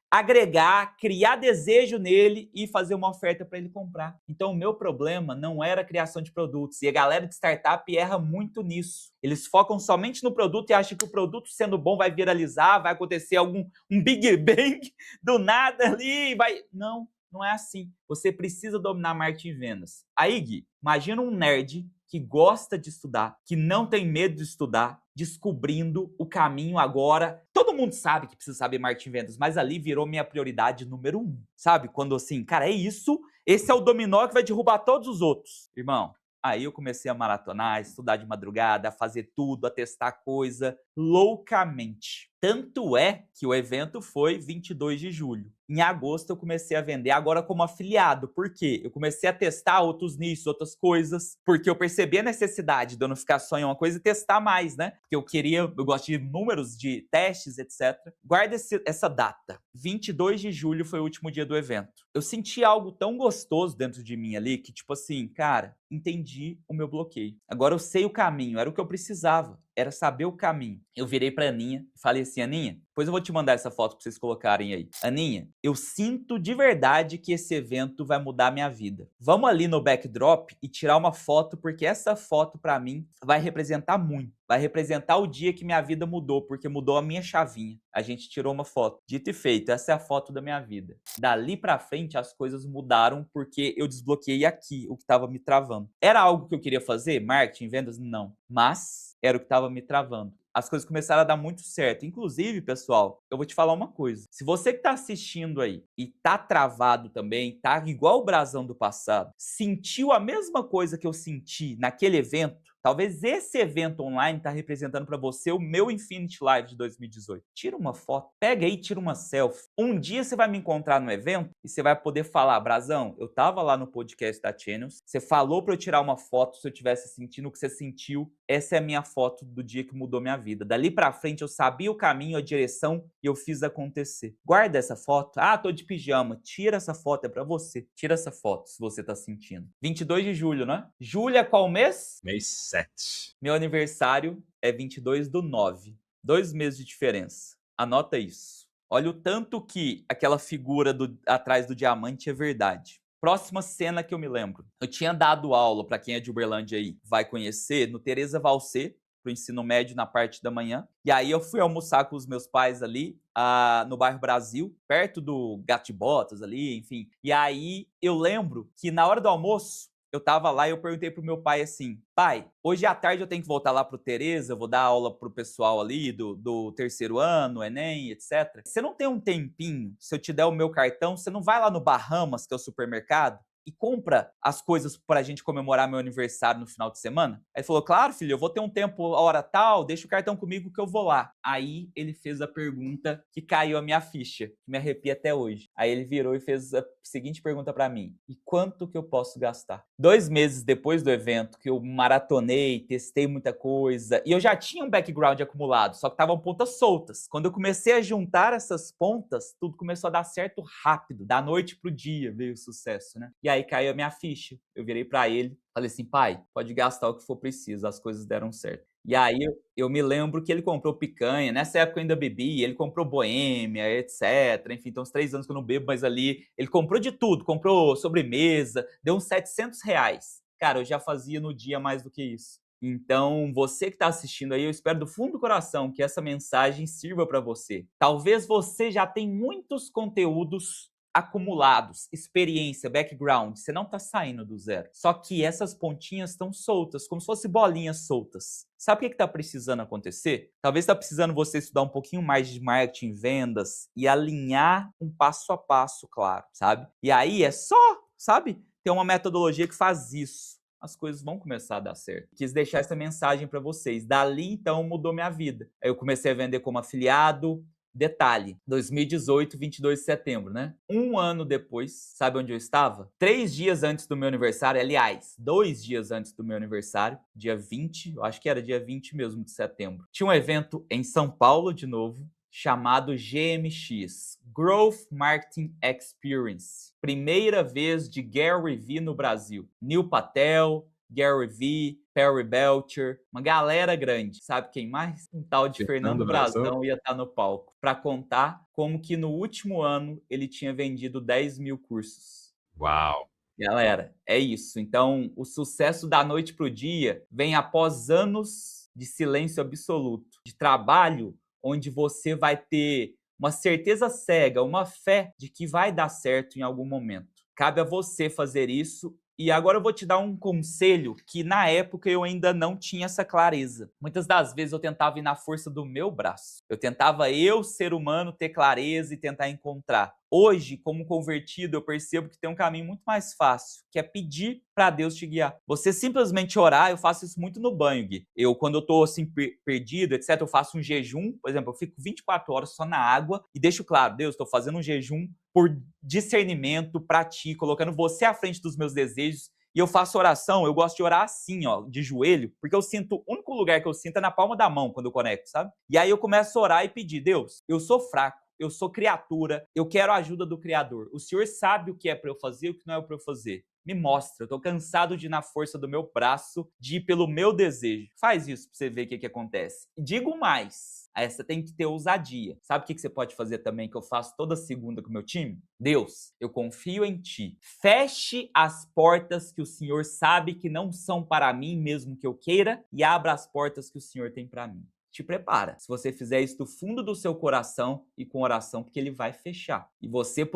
agregar, criar desejo nele e fazer uma oferta para ele comprar. Então, o meu problema não era a criação de produtos. E a galera de startup erra muito nisso. Eles focam somente no produto e acham que o produto sendo bom vai viralizar, vai acontecer um Big Bang do nada ali. Não, não é assim. Você precisa dominar marketing e vendas. Aí, Gui, imagina um nerd que gosta de estudar, que não tem medo de estudar, descobrindo o caminho agora. Todo mundo sabe que precisa saber marketing e vendas, mas ali virou minha prioridade número 1. Sabe? Quando assim, cara, é isso, esse é o dominó que vai derrubar todos os outros. Irmão, aí eu comecei a maratonar, a estudar de madrugada, a fazer tudo, a testar coisa loucamente. Tanto é que o evento foi 22 de julho. Em agosto eu comecei a vender agora como afiliado. Por quê? Eu comecei a testar outros nichos, outras coisas, porque eu percebi a necessidade de eu não ficar só em uma coisa e testar mais, né? Porque eu gosto de números, de testes, etc. Guarda essa data. 22 de julho foi o último dia do evento. Eu senti algo tão gostoso dentro de mim ali que, tipo assim, cara, entendi o meu bloqueio. Agora eu sei o caminho, era o que eu precisava. Era saber o caminho. Eu virei pra Aninha e falei assim: Aninha, depois eu vou te mandar essa foto pra vocês colocarem aí. Aninha, eu sinto de verdade que esse evento vai mudar a minha vida. Vamos ali no backdrop e tirar uma foto, porque essa foto pra mim vai representar muito. Vai representar o dia que minha vida mudou, porque mudou a minha chavinha. A gente tirou uma foto. Dito e feito, essa é a foto da minha vida. Dali pra frente, as coisas mudaram porque eu desbloqueei aqui o que estava me travando. Era algo que eu queria fazer? Marketing, vendas? Não. Mas era o que estava me travando. As coisas começaram a dar muito certo. Inclusive, pessoal, eu vou te falar uma coisa. Se você que tá assistindo aí e tá travado também, tá igual o brasão do passado, sentiu a mesma coisa que eu senti naquele evento, talvez esse evento online tá representando para você o meu Infinity Live de 2018. Tira uma foto, pega aí, tira uma selfie. Um dia você vai me encontrar no evento e você vai poder falar: Brazão, eu tava lá no podcast da Channels, você falou para eu tirar uma foto se eu tivesse sentindo o que você sentiu. Essa é a minha foto do dia que mudou minha vida. Dali pra frente eu sabia o caminho, a direção e eu fiz acontecer. Guarda essa foto. Ah, tô de pijama. Tira essa foto, é pra você. Tira essa foto se você tá sentindo. 22 de julho, né? Julho é qual mês? Mês 7. Meu aniversário é 22/9. 2 meses de diferença. Anota isso. Olha o tanto que aquela figura atrás do diamante é verdade. Próxima cena que eu me lembro. Eu tinha dado aula, para quem é de Uberlândia aí vai conhecer, no Teresa Valcê, pro ensino médio na parte da manhã. E aí eu fui almoçar com os meus pais ali, no bairro Brasil, perto do Gato de Botas ali, enfim. E aí eu lembro que na hora do almoço, eu tava lá e eu perguntei pro meu pai assim: pai, hoje à tarde eu tenho que voltar lá pro Teresa, eu vou dar aula pro pessoal ali do terceiro ano, Enem, etc. Você não tem um tempinho, se eu te der o meu cartão, você não vai lá no Bahamas, que é o supermercado, e compra as coisas pra gente comemorar meu aniversário no final de semana? Aí ele falou: claro, filho, eu vou ter um tempo, a hora tal, deixa o cartão comigo que eu vou lá. Aí ele fez a pergunta que caiu a minha ficha, que me arrepia até hoje. Aí ele virou e fez a seguinte pergunta pra mim: e quanto que eu posso gastar? 2 meses depois do evento, que eu maratonei, testei muita coisa, e eu já tinha um background acumulado, só que estavam pontas soltas. Quando eu comecei a juntar essas pontas, tudo começou a dar certo rápido. Da noite pro dia veio o sucesso, né? E aí caiu a minha ficha. Eu virei pra ele, falei assim: pai, pode gastar o que for preciso, as coisas deram certo. E aí eu me lembro que ele comprou picanha, nessa época eu ainda bebi, ele comprou boêmia, etc. Enfim, então uns 3 anos que eu não bebo, mas ali ele comprou de tudo, comprou sobremesa, deu uns R$ 700. Cara, eu já fazia no dia mais do que isso. Então, você que está assistindo aí, eu espero do fundo do coração que essa mensagem sirva para você. Talvez você já tenha muitos conteúdos acumulados, experiência, background. Você não está saindo do zero. Só que essas pontinhas estão soltas, como se fossem bolinhas soltas. Sabe o que está precisando acontecer? Talvez está precisando você estudar um pouquinho mais de marketing, vendas e alinhar um passo a passo, claro, sabe? E aí é só, sabe, ter uma metodologia que faz isso. As coisas vão começar a dar certo. Quis deixar essa mensagem para vocês. Dali, então, mudou minha vida. Aí eu comecei a vender como afiliado. Detalhe, 2018, 22 de setembro, né? Um ano depois, sabe onde eu estava? 3 dias antes do meu aniversário, aliás, 2 dias antes do meu aniversário, dia 20, eu acho que era dia 20 mesmo de setembro. Tinha um evento em São Paulo, de novo, chamado GMX, Growth Marketing Experience. Primeira vez de Gary Vee no Brasil. Neil Patel, Gary Vee, Perry Belcher, uma galera grande. Sabe quem mais? Um tal de Fernando Brazão ia estar no palco para contar como que no último ano ele tinha vendido 10 mil cursos. Uau! Galera, é isso. Então, o sucesso da noite pro dia vem após anos de silêncio absoluto, de trabalho onde você vai ter uma certeza cega, uma fé de que vai dar certo em algum momento. Cabe a você fazer isso. E agora eu vou te dar um conselho que na época eu ainda não tinha essa clareza. Muitas das vezes eu tentava ir na força do meu braço. Eu tentava eu, ser humano, ter clareza e tentar encontrar. Hoje, como convertido, eu percebo que tem um caminho muito mais fácil, que é pedir para Deus te guiar. Você simplesmente orar, eu faço isso muito no banho, Gui. Quando eu tô assim, perdido, etc., eu faço um jejum, por exemplo, eu fico 24 horas só na água e deixo claro, Deus, estou fazendo um jejum por discernimento para ti, colocando você à frente dos meus desejos. E eu faço oração, eu gosto de orar assim, ó, de joelho, porque eu sinto, o único lugar que eu sinto é na palma da mão quando eu conecto, sabe? E aí eu começo a orar e pedir, Deus, eu sou fraco, eu sou criatura, eu quero a ajuda do Criador. O Senhor sabe o que é para eu fazer e o que não é para eu fazer. Me mostra, eu tô cansado de ir na força do meu braço, de ir pelo meu desejo. Faz isso pra você ver o que acontece. E digo mais, você tem que ter ousadia. Sabe o que você pode fazer também, que eu faço toda segunda com o meu time? Deus, eu confio em ti. Feche as portas que o Senhor sabe que não são para mim, mesmo que eu queira, e abra as portas que o Senhor tem para mim. Te prepara. Se você fizer isso do fundo do seu coração e com oração, porque ele vai fechar. E você,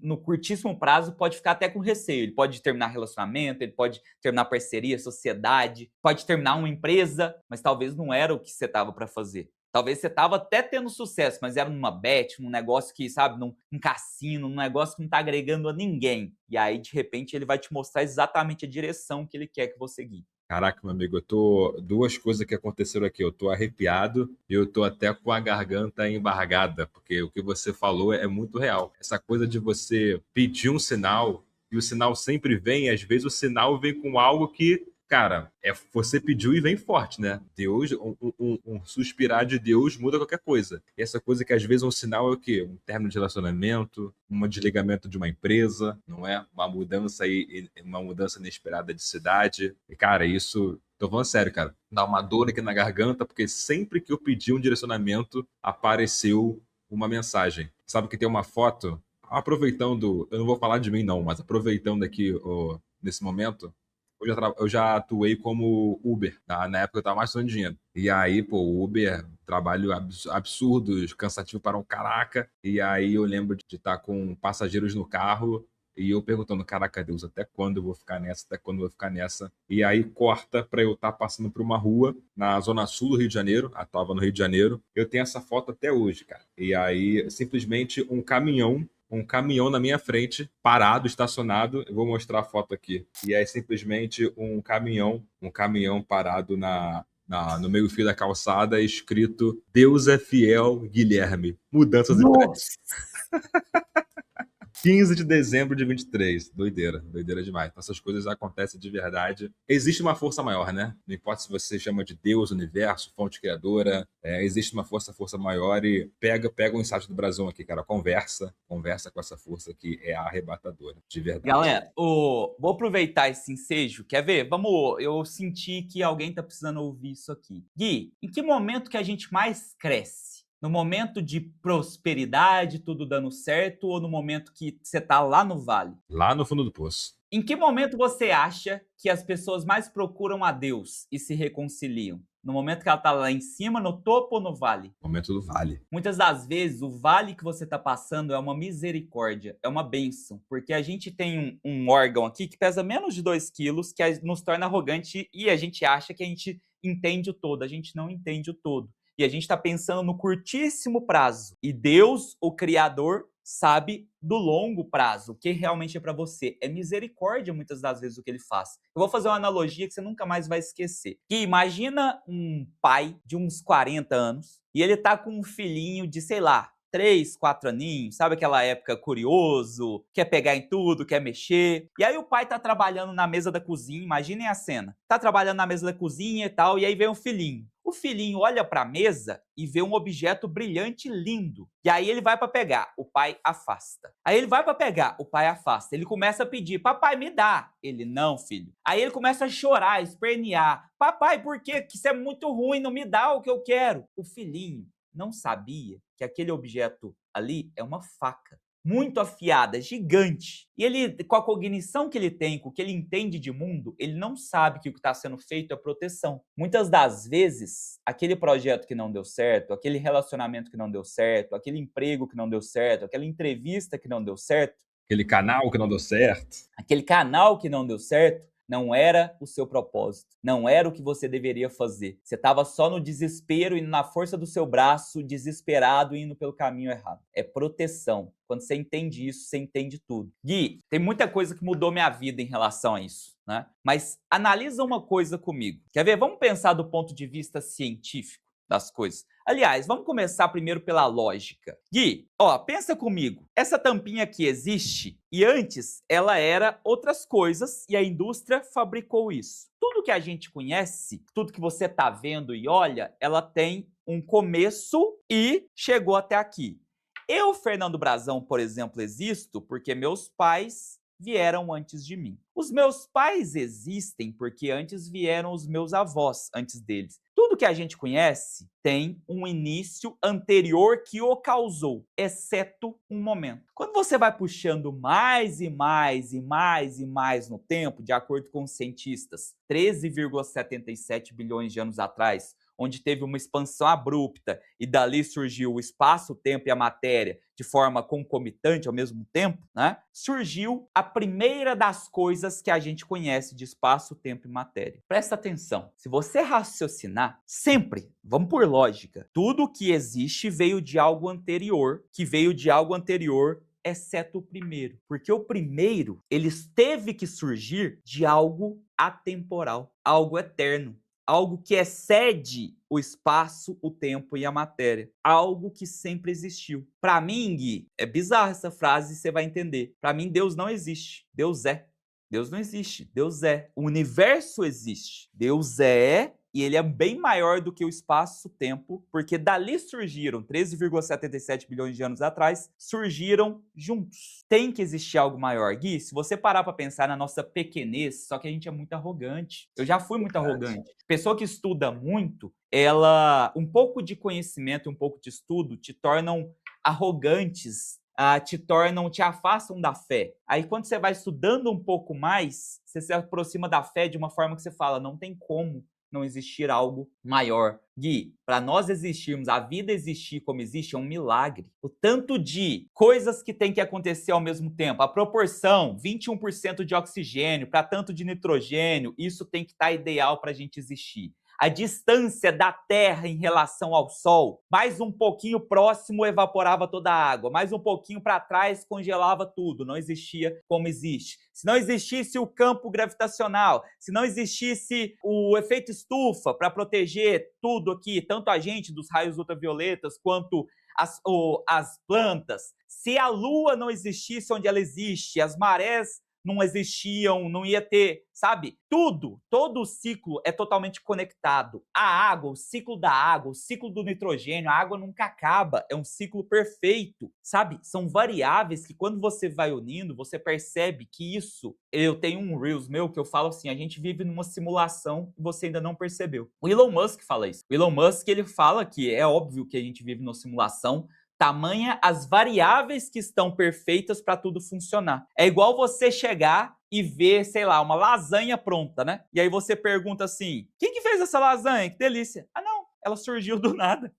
no curtíssimo prazo, pode ficar até com receio. Ele pode terminar relacionamento, ele pode terminar parceria, sociedade, pode terminar uma empresa, mas talvez não era o que você estava para fazer. Talvez você estava até tendo sucesso, mas era numa bet, num negócio que, sabe, num cassino, num negócio que não está agregando a ninguém. E aí, de repente, ele vai te mostrar exatamente a direção que ele quer que você guie. Caraca, meu amigo, duas coisas que aconteceram aqui. Eu tô arrepiado e eu tô até com a garganta embargada, porque o que você falou é muito real. Essa coisa de você pedir um sinal e o sinal sempre vem, e às vezes o sinal vem com algo que, cara, você pediu e vem forte, né? Deus, um suspirar de Deus muda qualquer coisa. E essa coisa que às vezes um sinal é o quê? Um término de relacionamento, um desligamento de uma empresa, não é? Uma mudança inesperada de cidade. E, cara, isso. Tô falando sério, cara. Dá uma dor aqui na garganta, porque sempre que eu pedi um direcionamento, apareceu uma mensagem. Sabe que tem uma foto? Aproveitando, eu não vou falar de mim, não, mas aproveitando aqui nesse momento. Eu já atuei como Uber, tá? Na época eu tava mais estudando dinheiro. E aí, pô, Uber, trabalho absurdo, cansativo para um caraca. E aí eu lembro de estar com passageiros no carro e eu perguntando, caraca, Deus, até quando eu vou ficar nessa? Até quando eu vou ficar nessa? E aí corta para eu estar passando por uma rua na zona sul do Rio de Janeiro, atuava no Rio de Janeiro. Eu tenho essa foto até hoje, cara. E aí, simplesmente um caminhão na minha frente, parado, estacionado. Eu vou mostrar a foto aqui. E é simplesmente um caminhão parado no meio-fio da calçada, escrito Deus é fiel, Guilherme. Mudanças e prédios. 15 de dezembro de 23. Doideira demais. Então, essas coisas acontecem de verdade. Existe uma força maior, né? Não importa se você chama de Deus, universo, fonte criadora, existe uma força maior e pega o insight do Brasão aqui, cara. Conversa com essa força que é arrebatadora, de verdade. Galera, vou aproveitar esse ensejo. Quer ver? Eu senti que alguém tá precisando ouvir isso aqui. Gui, em que momento que a gente mais cresce? No momento de prosperidade, tudo dando certo, ou no momento que você tá lá no vale? Lá no fundo do poço. Em que momento você acha que as pessoas mais procuram a Deus e se reconciliam? No momento que ela tá lá em cima, no topo ou no vale? Momento do vale. Muitas das vezes, o vale que você está passando é uma misericórdia, é uma bênção, porque a gente tem um órgão aqui que pesa menos de 2 quilos, que nos torna arrogante e a gente acha que a gente entende o todo. A gente não entende o todo. E a gente está pensando no curtíssimo prazo. E Deus, o Criador, sabe do longo prazo, o que realmente é para você. É misericórdia, muitas das vezes, o que ele faz. Eu vou fazer uma analogia que você nunca mais vai esquecer. Que imagina um pai de uns 40 anos e ele tá com um filhinho de, sei lá, 3, 4 aninhos, sabe aquela época curioso, quer pegar em tudo, quer mexer. E aí o pai tá trabalhando na mesa da cozinha, imaginem a cena. Tá trabalhando na mesa da cozinha e tal, e aí vem um filhinho. O filhinho olha para a mesa e vê um objeto brilhante lindo. E aí ele vai para pegar, o pai afasta. Aí ele vai para pegar, o pai afasta. Ele começa a pedir, papai, me dá. Ele, não, filho. Aí ele começa a chorar, espernear. Papai, por quê? Que isso é muito ruim, não me dá o que eu quero. O filhinho não sabia que aquele objeto ali é uma faca. Muito afiada, gigante. E ele, com a cognição que ele tem, com o que ele entende de mundo, ele não sabe que o que está sendo feito é proteção. Muitas das vezes, aquele projeto que não deu certo, aquele relacionamento que não deu certo, aquele emprego que não deu certo, aquela entrevista que não deu certo, Aquele canal que não deu certo. aquele canal que não deu certo, não era o seu propósito, não era o que você deveria fazer. Você estava só no desespero e na força do seu braço, desesperado e indo pelo caminho errado. É proteção. Quando você entende isso, você entende tudo. Gui, tem muita coisa que mudou minha vida em relação a isso, né? Mas analisa uma coisa comigo. Quer ver? Vamos pensar do ponto de vista científico das coisas. Aliás, vamos começar primeiro pela lógica. Gui, ó, pensa comigo. Essa tampinha aqui existe e antes ela era outras coisas e a indústria fabricou isso. Tudo que a gente conhece, tudo que você tá vendo e olha, ela tem um começo e chegou até aqui. Eu, Fernando Brazão, por exemplo, existo porque meus pais vieram antes de mim. Os meus pais existem porque antes vieram os meus avós antes deles. Tudo que a gente conhece tem um início anterior que o causou, exceto um momento. Quando você vai puxando mais e mais e mais e mais no tempo, de acordo com os cientistas, 13,77 bilhões de anos atrás, onde teve uma expansão abrupta e dali surgiu o espaço, o tempo e a matéria de forma concomitante ao mesmo tempo, né? Surgiu a primeira das coisas que a gente conhece de espaço, tempo e matéria. Presta atenção, se você raciocinar, sempre, vamos por lógica, tudo que existe veio de algo anterior, que veio de algo anterior, exceto o primeiro. Porque o primeiro, ele teve que surgir de algo atemporal, algo eterno. Algo que excede o espaço, o tempo e a matéria. Algo que sempre existiu. Para mim, Gui, é bizarra essa frase e você vai entender. Para mim, Deus não existe. Deus é. Deus não existe. Deus é. O universo existe. Deus é e ele é bem maior do que o espaço-tempo, porque dali surgiram, 13,77 bilhões de anos atrás, surgiram juntos. Tem que existir algo maior. Gui, se você parar para pensar na nossa pequenez, só que a gente é muito arrogante. Eu já fui muito arrogante. Pessoa que estuda muito, ela, um pouco de conhecimento e um pouco de estudo te tornam arrogantes, te afastam da fé. Aí quando você vai estudando um pouco mais, você se aproxima da fé de uma forma que você fala, não tem como não existir algo maior. Gui, para nós existirmos, a vida existir como existe é um milagre. O tanto de coisas que tem que acontecer ao mesmo tempo, a proporção, 21% de oxigênio para tanto de nitrogênio, isso tem que estar ideal para a gente existir. A distância da Terra em relação ao Sol, mais um pouquinho próximo evaporava toda a água, mais um pouquinho para trás congelava tudo, não existia como existe. Se não existisse o campo gravitacional, se não existisse o efeito estufa para proteger tudo aqui, tanto a gente dos raios ultravioletas quanto as plantas, se a Lua não existisse onde ela existe, as marés não existiam, não ia ter, sabe? Tudo, todo o ciclo é totalmente conectado. A água, o ciclo da água, o ciclo do nitrogênio, a água nunca acaba, é um ciclo perfeito, sabe? São variáveis que quando você vai unindo, você percebe que isso... Eu tenho um Reels meu que eu falo assim, a gente vive numa simulação e você ainda não percebeu. O Elon Musk fala isso. O Elon Musk, ele fala que é óbvio que a gente vive numa simulação, tamanha as variáveis que estão perfeitas para tudo funcionar. É igual você chegar e ver, sei lá, uma lasanha pronta, né? E aí você pergunta assim, quem que fez essa lasanha? Que delícia. Ah, não, ela surgiu do nada.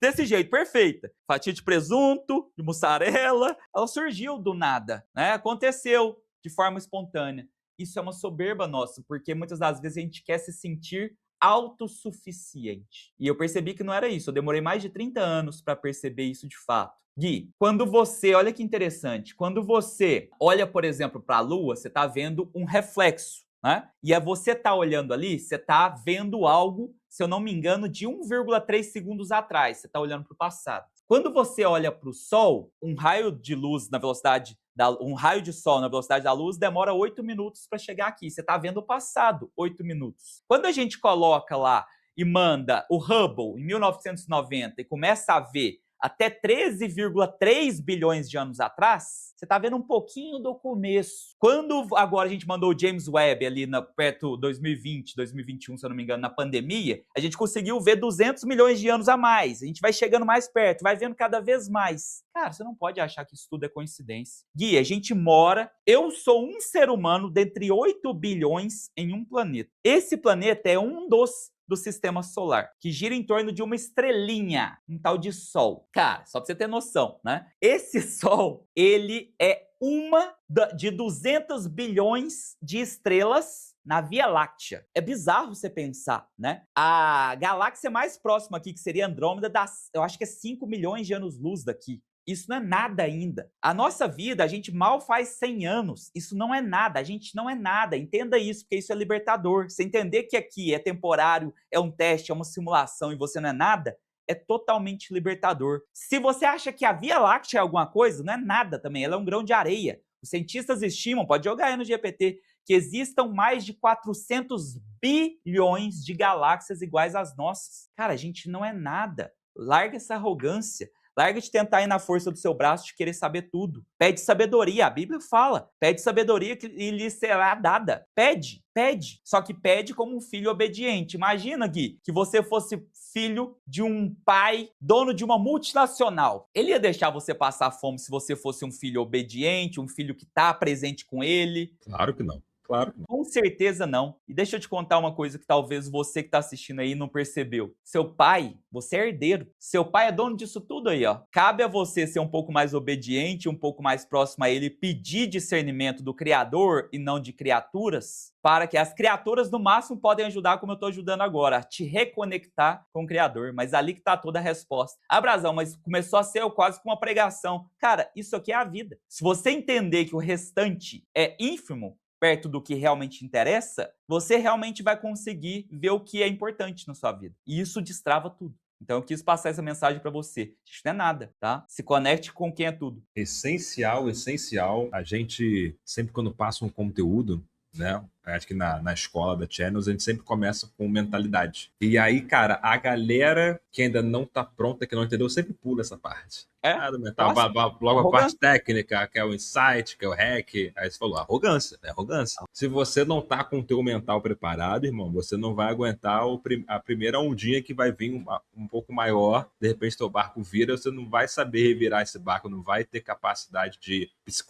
Desse jeito, perfeita. Fatia de presunto, de mussarela, ela surgiu do nada, né? Aconteceu de forma espontânea. Isso é uma soberba nossa, porque muitas das vezes a gente quer se sentir autossuficiente. E eu percebi que não era isso. Eu demorei mais de 30 anos para perceber isso de fato. Gui, quando você, olha que interessante, quando você olha, por exemplo, para a Lua, você está vendo um reflexo, né? E é você tá olhando ali, você tá vendo algo, se eu não me engano, de 1,3 segundos atrás. Você tá olhando para o passado. Quando você olha para o Sol, um raio de luz na velocidade um raio de sol na velocidade da luz demora 8 minutos para chegar aqui. Você está vendo o passado, 8 minutos. Quando a gente coloca lá e manda o Hubble em 1990 e começa a ver até 13,3 bilhões de anos atrás, você está vendo um pouquinho do começo. Quando agora a gente mandou o James Webb ali perto de 2020, 2021, se eu não me engano, na pandemia, a gente conseguiu ver 200 milhões de anos a mais. A gente vai chegando mais perto, vai vendo cada vez mais. Cara, você não pode achar que isso tudo é coincidência. Gui, a gente mora... Eu sou um ser humano dentre 8 bilhões em um planeta. Esse planeta é um do sistema solar, que gira em torno de uma estrelinha, um tal de Sol. Cara, só pra você ter noção, né? Esse Sol, ele é uma de 200 bilhões de estrelas na Via Láctea. É bizarro você pensar, né? A galáxia mais próxima aqui, que seria Andrômeda, eu acho que é 5 milhões de anos-luz daqui. Isso não é nada ainda. A nossa vida, a gente mal faz 100 anos. Isso não é nada. A gente não é nada. Entenda isso, porque isso é libertador. Você entender que aqui é temporário, é um teste, é uma simulação e você não é nada, é totalmente libertador. Se você acha que a Via Láctea é alguma coisa, não é nada também. Ela é um grão de areia. Os cientistas estimam, pode jogar aí no GPT, que existam mais de 400 bilhões de galáxias iguais às nossas. Cara, a gente não é nada. Larga essa arrogância. Larga de tentar ir na força do seu braço de querer saber tudo. Pede sabedoria. A Bíblia fala. Pede sabedoria e lhe será dada. Pede, pede. Só que pede como um filho obediente. Imagina, Gui, que você fosse filho de um pai dono de uma multinacional. Ele ia deixar você passar fome se você fosse um filho obediente, um filho que está presente com ele? Claro que não. Claro que não. Com certeza não. E deixa eu te contar uma coisa que talvez você que está assistindo aí não percebeu. Seu pai, você é herdeiro. Seu pai é dono disso tudo aí, ó. Cabe a você ser um pouco mais obediente, um pouco mais próximo a ele, pedir discernimento do Criador e não de criaturas, para que as criaturas, no máximo, podem ajudar, como eu estou ajudando agora, a te reconectar com o Criador. Mas ali que está toda a resposta. Ah, Brazão, mas começou a ser quase como uma pregação. Cara, isso aqui é a vida. Se você entender que o restante é ínfimo, perto do que realmente interessa, você realmente vai conseguir ver o que é importante na sua vida. E isso destrava tudo. Então eu quis passar essa mensagem para você. Isso não é nada, tá? Se conecte com quem é tudo. Essencial, essencial. A gente, sempre quando passa um conteúdo, né? Acho que na escola da Channels a gente sempre começa com mentalidade. E aí, cara, a galera que ainda não tá pronta, que não entendeu, sempre pula essa parte. Do mental, logo a parte técnica, que é o insight, que é o hack. Aí você falou, arrogância, né? Arrogância. Se você não tá com o teu mental preparado, irmão, você não vai aguentar a primeira ondinha que vai vir um pouco maior, de repente teu barco vira, você não vai saber revirar esse barco, não vai ter capacidade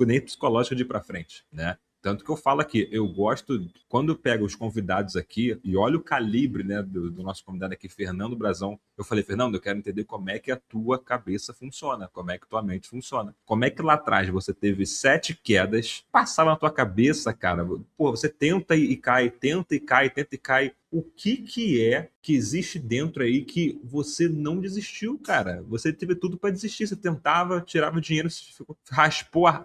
nem psicológica de ir pra frente, né? Tanto que eu falo aqui, eu gosto, quando eu pego os convidados aqui, e olha o calibre, né, do nosso convidado aqui, Fernando Brazão, eu falei, Fernando, eu quero entender como é que a tua cabeça funciona, como é que tua mente funciona. Como é que lá atrás você teve 7 quedas, passava na tua cabeça, cara, pô, você tenta e cai, tenta e cai, tenta e cai. O que é que existe dentro aí que você não desistiu, cara? Você teve tudo para desistir, você tentava, tirava dinheiro,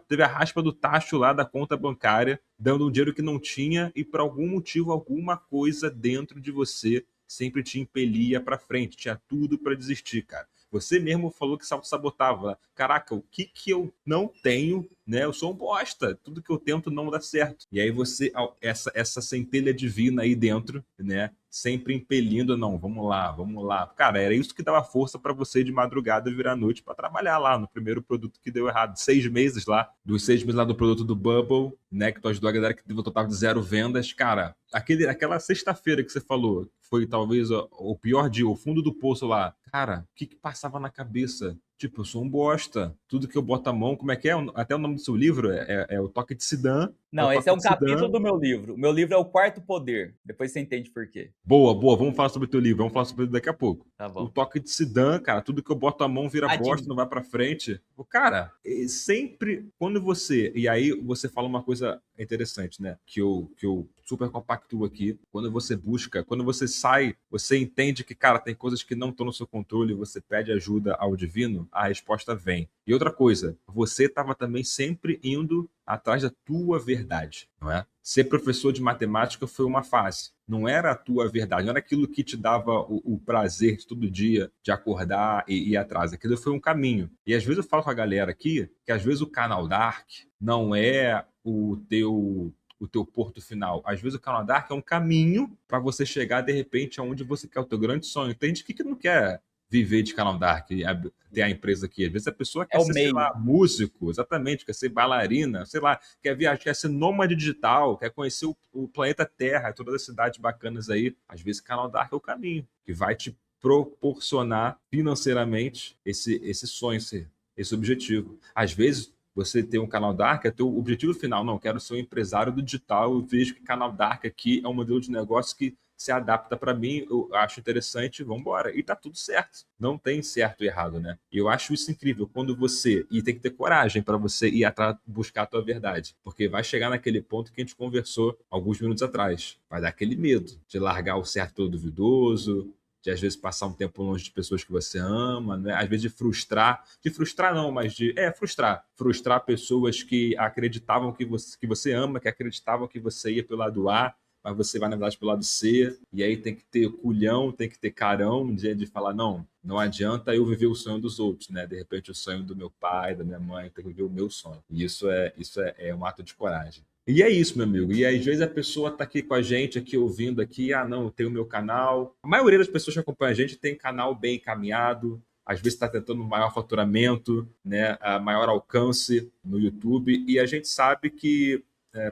teve a raspa do tacho lá da conta bancária, dando um dinheiro que não tinha e por algum motivo, alguma coisa dentro de você sempre te impelia para frente, tinha tudo para desistir, cara. Você mesmo falou que se sabotava. Caraca, o que eu não tenho né? Eu sou um bosta, tudo que eu tento não dá certo. E aí você, essa centelha divina aí dentro, né? Sempre impelindo, não, vamos lá, vamos lá. Cara, era isso que dava força para você de madrugada virar noite para trabalhar lá no primeiro produto que deu errado. 6 meses lá, dos 6 meses lá do produto do Bubble, né? Que tu ajudou a galera que teve um total de 0 vendas. Cara, aquela sexta-feira que você falou, foi talvez o pior dia, o fundo do poço lá. Cara, o que que passava na cabeça? Tipo, eu sou um bosta. Tudo que eu boto a mão, como é que é? Até o nome do seu livro é o Toque de Sidan. É o Não, esse é Toque um de capítulo Sidan. do meu livro. O meu livro é O Quarto Poder. Depois você entende por quê. Boa, boa. Vamos falar sobre o teu livro. Vamos falar sobre ele daqui a pouco. Tá O bom. Toque de Sidan, cara, tudo que eu boto a mão vira bosta, Admin. não vai pra frente. Cara, sempre quando você. E aí você fala uma coisa interessante, né? Que eu super compactuo aqui. Quando você busca, quando você sai, você entende que, cara, tem coisas que não estão no seu controle, você pede ajuda ao divino, a resposta vem. E outra coisa, você estava também sempre indo atrás da tua verdade, não é? Ser professor de matemática foi uma fase. Não era a tua verdade, não era aquilo que te dava o prazer de todo dia de acordar e ir atrás. Aquilo foi um caminho. E às vezes eu falo com a galera aqui que às vezes o canal Dark não é o teu porto final. Às vezes o canal Dark é um caminho para você chegar de repente aonde você quer o teu grande sonho. Tem gente que não quer viver de canal Dark, ter a empresa aqui. Às vezes a pessoa É quer o ser, sei meio. lá, músico, exatamente, quer ser bailarina, sei lá, quer viajar, quer ser nômade digital, quer conhecer o planeta Terra, todas as cidades bacanas aí. Às vezes canal Dark é o caminho, que vai te proporcionar financeiramente esse sonho, esse objetivo. Às vezes você ter um canal Dark é teu objetivo final. Não, quero ser um empresário do digital. Eu vejo que canal Dark aqui é um modelo de negócio que se adapta para mim, eu acho interessante, vamos embora. E tá tudo certo. Não tem certo e errado, né? E eu acho isso incrível quando você, e tem que ter coragem para você ir atrás buscar a tua verdade, porque vai chegar naquele ponto que a gente conversou alguns minutos atrás. Vai dar aquele medo de largar o certo pelo duvidoso, de às vezes passar um tempo longe de pessoas que você ama, né? Às vezes de frustrar não, mas frustrar pessoas que acreditavam que você ama, que acreditavam que você ia pelo lado A, mas você vai na verdade pelo lado C, e aí tem que ter culhão, tem que ter carão de falar, não, não adianta eu viver o sonho dos outros, né? De repente o sonho do meu pai, da minha mãe, tem que viver o meu sonho. E isso é um ato de coragem. E é isso, meu amigo. E às vezes a pessoa tá aqui com a gente, aqui ouvindo aqui, não, eu tenho o meu canal. A maioria das pessoas que acompanham a gente tem canal bem encaminhado, às vezes está tentando um maior faturamento, né, maior alcance no YouTube, e a gente sabe que,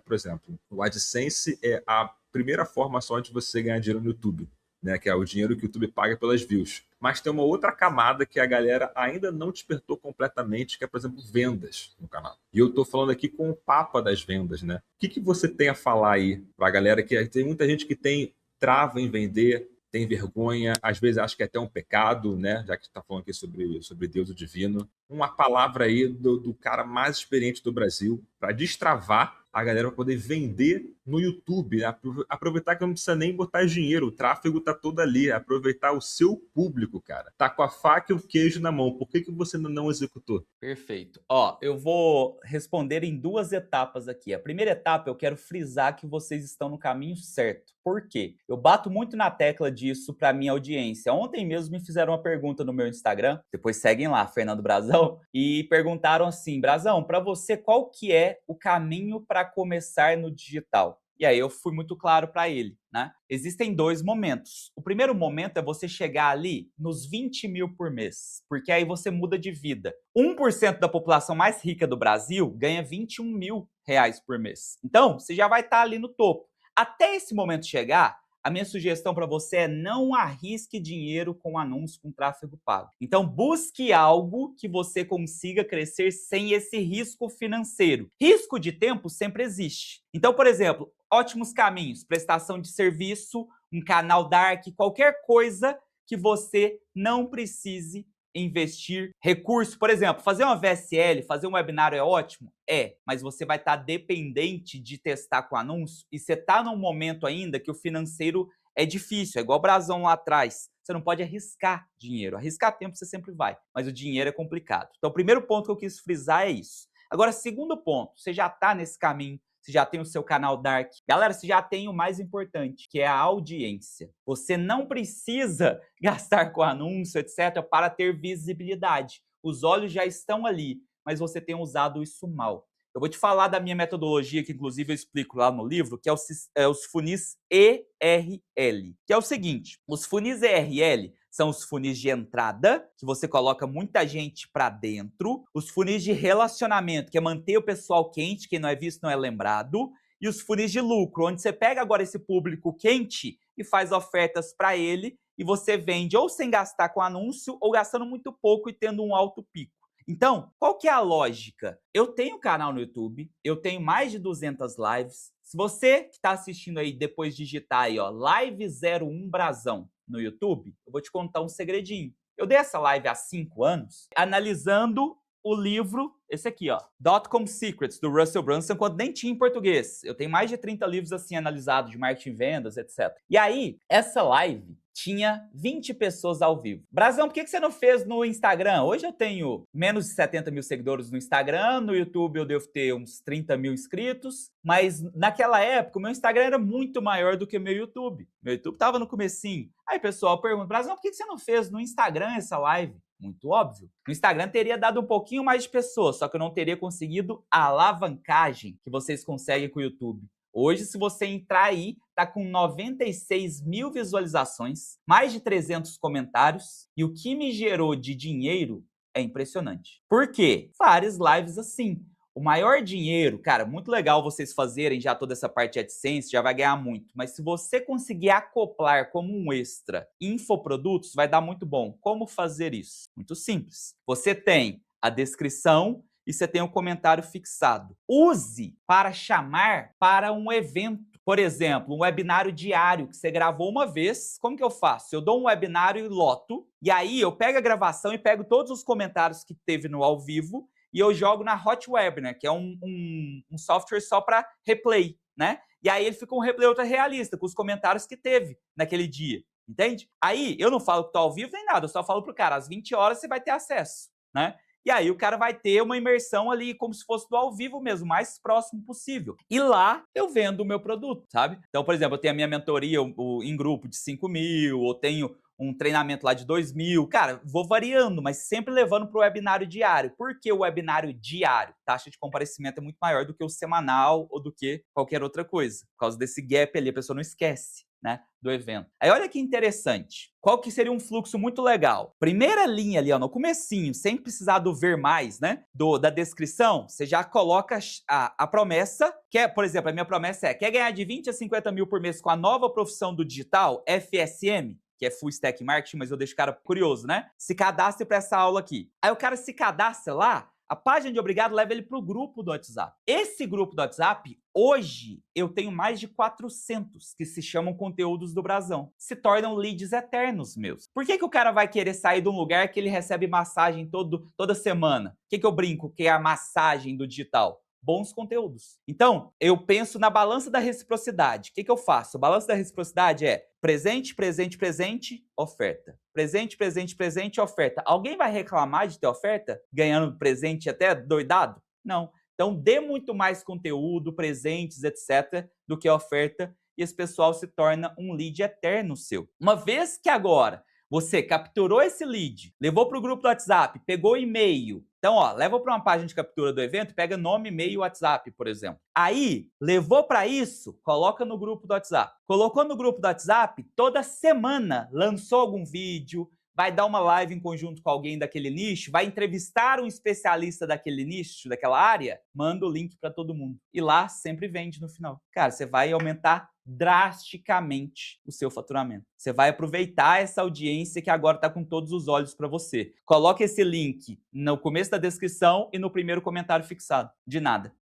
por exemplo, o AdSense é a primeira forma só de você ganhar dinheiro no YouTube, né, que é o dinheiro que o YouTube paga pelas views. Mas tem uma outra camada que a galera ainda não despertou completamente, que é, por exemplo, vendas no canal. E eu estou falando aqui com o papa das vendas, né? O que você tem a falar aí para a galera que tem muita gente que tem trava em vender, tem vergonha, às vezes acha que é até um pecado, né? Já que está falando aqui sobre Deus o divino. Uma palavra aí do cara mais experiente do Brasil para destravar a galera para poder vender no YouTube, né? Aproveitar que não precisa nem botar dinheiro, o tráfego tá todo ali, aproveitar o seu público, cara. Tá com a faca e o queijo na mão, por que você ainda não executou? Perfeito. Ó, eu vou responder em 2 etapas aqui. A primeira etapa, eu quero frisar que vocês estão no caminho certo. Por quê? Eu bato muito na tecla disso para minha audiência. Ontem mesmo me fizeram uma pergunta no meu Instagram, depois seguem lá, Fernando Brazão, e perguntaram assim: Brazão, para você qual que é o caminho para começar no digital? E aí eu fui muito claro para ele, né? Existem 2 momentos. O primeiro momento é você chegar ali nos 20 mil por mês, porque aí você muda de vida. 1% da população mais rica do Brasil ganha 21 mil reais por mês. Então, você já vai estar ali no topo. Até esse momento chegar, a minha sugestão para você é não arrisque dinheiro com anúncio com tráfego pago. Então, busque algo que você consiga crescer sem esse risco financeiro. Risco de tempo sempre existe. Então, por exemplo, ótimos caminhos, prestação de serviço, um canal Dark, qualquer coisa que você não precise investir recurso. Por exemplo, fazer uma VSL, fazer um webinário é ótimo? É, mas você vai estar dependente de testar com anúncio e você está num momento ainda que o financeiro é difícil, é igual o Brazão lá atrás. Você não pode arriscar dinheiro. Arriscar tempo você sempre vai, mas o dinheiro é complicado. Então, o primeiro ponto que eu quis frisar é isso. Agora, segundo ponto, você já está nesse caminho, você já tem o seu canal Dark. Galera, você já tem o mais importante, que é a audiência. Você não precisa gastar com anúncio, etc., para ter visibilidade. Os olhos já estão ali, mas você tem usado isso mal. Eu vou te falar da minha metodologia, que inclusive eu explico lá no livro, que é os funis ERL, que é o seguinte, os funis ERL são os funis de entrada, que você coloca muita gente para dentro, os funis de relacionamento, que é manter o pessoal quente, quem não é visto não é lembrado, e os funis de lucro, onde você pega agora esse público quente e faz ofertas para ele, e você vende ou sem gastar com anúncio, ou gastando muito pouco e tendo um alto pico. Então, qual que é a lógica? Eu tenho um canal no YouTube, eu tenho mais de 200 lives. Se você que está assistindo aí, depois digitar aí, ó, Live01 Brasão no YouTube, eu vou te contar um segredinho. Eu dei essa live há 5 anos, analisando o livro, esse aqui, ó, Dotcom Secrets, do Russell Brunson, quando nem tinha em português. Eu tenho mais de 30 livros assim analisados de marketing, vendas, etc. E aí, essa live tinha 20 pessoas ao vivo. Brasão, por que você não fez no Instagram? Hoje eu tenho menos de 70 mil seguidores no Instagram, no YouTube eu devo ter uns 30 mil inscritos, mas naquela época o meu Instagram era muito maior do que o meu YouTube. Meu YouTube tava no comecinho. Aí o pessoal pergunta, Brasão, por que você não fez no Instagram essa live? Muito óbvio. No Instagram teria dado um pouquinho mais de pessoas, só que eu não teria conseguido a alavancagem que vocês conseguem com o YouTube. Hoje, se você entrar aí, tá com 96 mil visualizações, mais de 300 comentários, e o que me gerou de dinheiro é impressionante. Por quê? Várias lives assim. O maior dinheiro, cara, muito legal vocês fazerem já toda essa parte de AdSense, já vai ganhar muito. Mas se você conseguir acoplar como um extra infoprodutos, vai dar muito bom. Como fazer isso? Muito simples. Você tem a descrição e você tem um comentário fixado. Use para chamar para um evento. Por exemplo, um webinário diário que você gravou uma vez. Como que eu faço? Eu dou um webinário e loto, e aí eu pego a gravação e pego todos os comentários que teve no ao vivo e eu jogo na Hot Webinar, que é um software só para replay, né? E aí ele fica um replay ultra realista, com os comentários que teve naquele dia, entende? Aí eu não falo que tô ao vivo nem nada, eu só falo pro cara, às 20 horas você vai ter acesso, né? E aí o cara vai ter uma imersão ali, como se fosse do ao vivo mesmo, mais próximo possível. E lá eu vendo o meu produto, sabe? Então, por exemplo, eu tenho a minha mentoria em grupo de 5 mil, ou tenho um treinamento lá de 2 mil. Cara, vou variando, mas sempre levando para o webinário diário. Por que o webinário diário? Taxa de comparecimento é muito maior do que o semanal ou do que qualquer outra coisa. Por causa desse gap ali, a pessoa não esquece, né, do evento. Aí olha que interessante. Qual que seria um fluxo muito legal? Primeira linha ali, ó, no comecinho, sem precisar do ver mais, né, da descrição, você já coloca a promessa, que é, por exemplo, a minha promessa é, quer ganhar de 20 a 50 mil por mês com a nova profissão do digital, FSM? Que é Full Stack Marketing, mas eu deixo o cara curioso, né? Se cadastre para essa aula aqui. Aí o cara se cadastra lá, a página de obrigado leva ele para o grupo do WhatsApp. Esse grupo do WhatsApp, hoje, eu tenho mais de 400 que se chamam conteúdos do Brasão. Se tornam leads eternos meus. Por que o cara vai querer sair de um lugar que ele recebe massagem toda semana? O que eu brinco que é a massagem do digital? Bons conteúdos. Então, eu penso na balança da reciprocidade. O que eu faço? O balanço da reciprocidade é presente, presente, presente, oferta. Presente, presente, presente, oferta. Alguém vai reclamar de ter oferta? Ganhando presente até doidado? Não. Então, dê muito mais conteúdo, presentes, etc., do que oferta, e esse pessoal se torna um lead eterno seu. Uma vez que agora você capturou esse lead, levou para o grupo do WhatsApp, pegou o e-mail. Então, ó, leva para uma página de captura do evento, pega nome, e-mail, WhatsApp, por exemplo. Aí, levou para isso, coloca no grupo do WhatsApp. Colocou no grupo do WhatsApp, toda semana lançou algum vídeo, vai dar uma live em conjunto com alguém daquele nicho, vai entrevistar um especialista daquele nicho, daquela área, manda o link para todo mundo. E lá sempre vende no final. Cara, você vai aumentar drasticamente o seu faturamento. Você vai aproveitar essa audiência que agora está com todos os olhos para você. Coloque esse link no começo da descrição e no primeiro comentário fixado. De nada.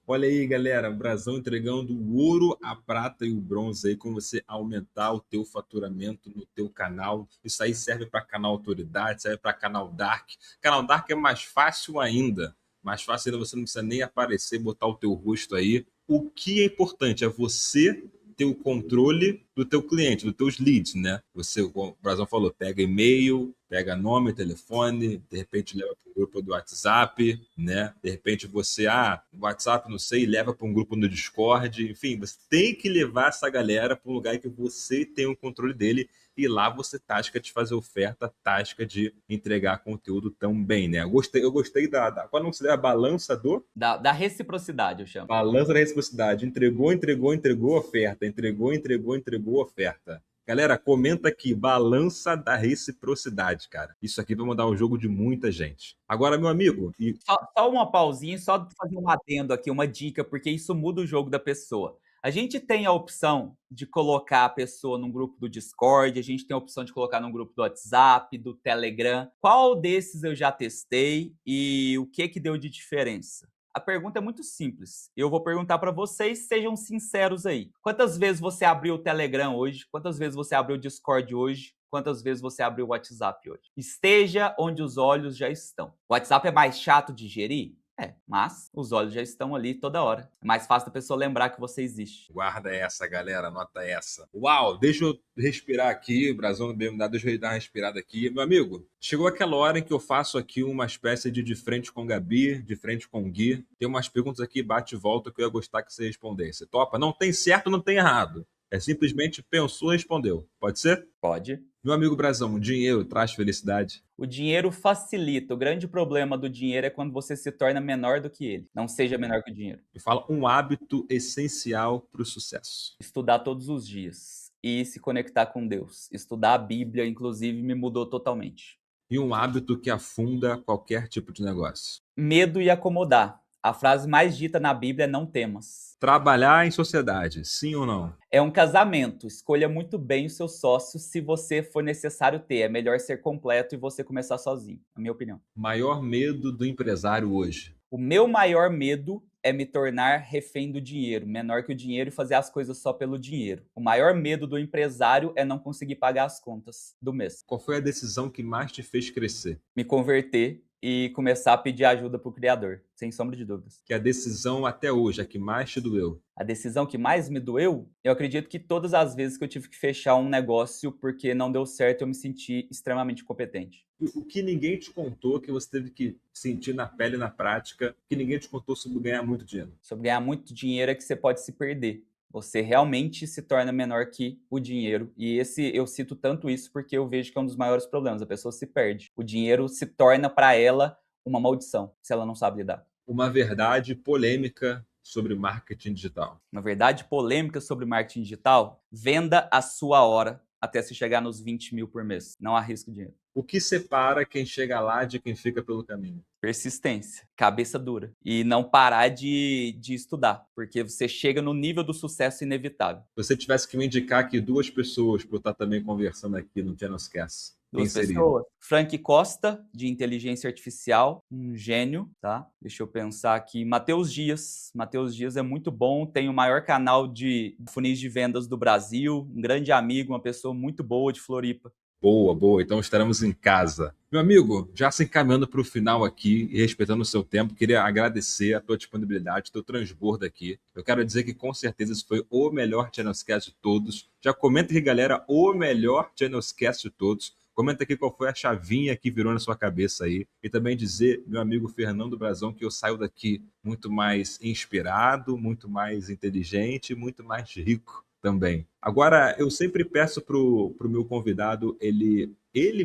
Olha aí, galera, o Brasão entregando o ouro, a prata e o bronze aí, como você aumentar o teu faturamento no teu canal. Isso aí serve para canal Autoridade, serve para canal Dark. Canal Dark é mais fácil ainda. Mais fácil ainda, você não precisa nem aparecer, botar o teu rosto aí. O que é importante é você ter o controle do teu cliente, dos teus leads, né? Você, como o Brasão falou, pega e-mail, Pega nome, telefone, de repente leva para um grupo do WhatsApp, né? De repente você, o WhatsApp, não sei, leva para um grupo no Discord. Enfim, você tem que levar essa galera para um lugar que você tem o controle dele e lá você tasca de fazer oferta, tasca de entregar conteúdo também, né? Eu gostei qual não se a balança Da reciprocidade, eu chamo. balança da reciprocidade. Entregou, oferta. Entregou, oferta. Galera, comenta aqui, balança da reciprocidade, cara. Isso aqui vai mudar o jogo de muita gente. Agora, meu amigo, Só uma pausinha, só fazer um adendo aqui, uma dica, porque isso muda o jogo da pessoa. A gente tem a opção de colocar a pessoa num grupo do Discord, a gente tem a opção de colocar num grupo do WhatsApp, do Telegram. Qual desses eu já testei e o que deu de diferença? A pergunta é muito simples. Eu vou perguntar para vocês, sejam sinceros aí. Quantas vezes você abriu o Telegram hoje? Quantas vezes você abriu o Discord hoje? Quantas vezes você abriu o WhatsApp hoje? Esteja onde os olhos já estão. O WhatsApp é mais chato de gerir? É, mas os olhos já estão ali toda hora. É mais fácil da pessoa lembrar que você existe. guarda essa, galera, anota essa. Uau, deixa eu respirar aqui, Brasão do BMW, deixa eu dar uma respirada aqui. Meu amigo, chegou aquela hora em que eu faço aqui uma espécie de frente com Gabi, de frente com Gui. Tem umas perguntas aqui, bate e volta, que eu ia gostar que você respondesse. Topa? Não tem certo, não tem errado. É simplesmente pensou e respondeu. Pode ser? Pode. Meu amigo Brazão, o dinheiro traz felicidade? O dinheiro facilita. O grande problema do dinheiro é quando você se torna menor do que ele. Não seja menor que o dinheiro. Me fala um hábito essencial para o sucesso. Estudar todos os dias e se conectar com Deus. Estudar a Bíblia, inclusive, me mudou totalmente. E um hábito que afunda qualquer tipo de negócio. Medo e acomodar. A frase mais dita na Bíblia é não temas. Trabalhar em sociedade, sim ou não? É um casamento. Escolha muito bem o seu sócio se você for necessário ter. É melhor ser completo e você começar sozinho, na minha opinião. Maior medo do empresário hoje. O meu maior medo é me tornar refém do dinheiro, menor que o dinheiro e fazer as coisas só pelo dinheiro. O maior medo do empresário é não conseguir pagar as contas do mês. Qual foi a decisão que mais te fez crescer? Me converter e começar a pedir ajuda para o Criador, sem sombra de dúvidas. Que a decisão até hoje, a que mais te doeu? A decisão que mais me doeu, eu acredito que todas as vezes que eu tive que fechar um negócio porque não deu certo, eu me senti extremamente competente. O que ninguém te contou que você teve que sentir na pele, na prática, que ninguém te contou sobre ganhar muito dinheiro? Sobre ganhar muito dinheiro é que você pode se perder. Você realmente se torna menor que o dinheiro. E eu cito tanto isso porque eu vejo que é um dos maiores problemas. A pessoa se perde. O dinheiro se torna para ela uma maldição, se ela não sabe lidar. Uma verdade polêmica sobre marketing digital. Uma verdade polêmica sobre marketing digital: venda a sua hora até se chegar nos 20 mil por mês. Não arrisque dinheiro. O que separa quem chega lá de quem fica pelo caminho? Persistência, cabeça dura e não parar de estudar, porque você chega no nível do sucesso inevitável. Se você tivesse que me indicar aqui duas pessoas para eu estar também conversando aqui no Channelscast, quem Duas seria? pessoas. Frank Costa, de inteligência artificial, um gênio, tá? Deixa eu pensar aqui. Matheus Dias. Matheus Dias é muito bom, tem o maior canal de funis de vendas do Brasil, um grande amigo, uma pessoa muito boa de Floripa. Boa, boa. Então estaremos em casa. Meu amigo, já se encaminhando para o final aqui e respeitando o seu tempo, queria agradecer a tua disponibilidade, teu transbordo aqui. Eu quero dizer que com certeza esse foi o melhor Channelscast de todos. Já comenta aqui, galera, o melhor Channelscast de todos. Comenta aqui qual foi a chavinha que virou na sua cabeça aí. E também dizer, meu amigo Fernando Brazão, que eu saio daqui muito mais inspirado, muito mais inteligente, muito mais rico também. Agora, eu sempre peço pro meu convidado ele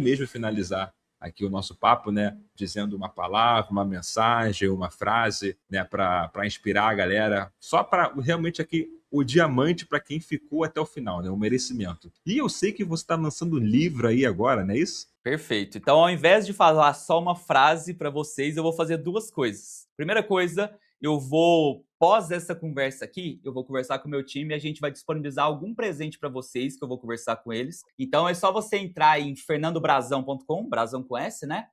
mesmo finalizar aqui o nosso papo, né? Dizendo uma palavra, uma mensagem, uma frase, né? Para inspirar a galera. Só para realmente aqui o diamante para quem ficou até o final, né? O merecimento. E eu sei que você está lançando um livro aí agora, não é isso? Perfeito. Então, ao invés de falar só uma frase para vocês, eu vou fazer duas coisas. Primeira coisa, eu vou, pós essa conversa aqui, eu vou conversar com o meu time e a gente vai disponibilizar algum presente para vocês, que eu vou conversar com eles. Então, é só você entrar em fernandobrazão.com, Brazão com S, né?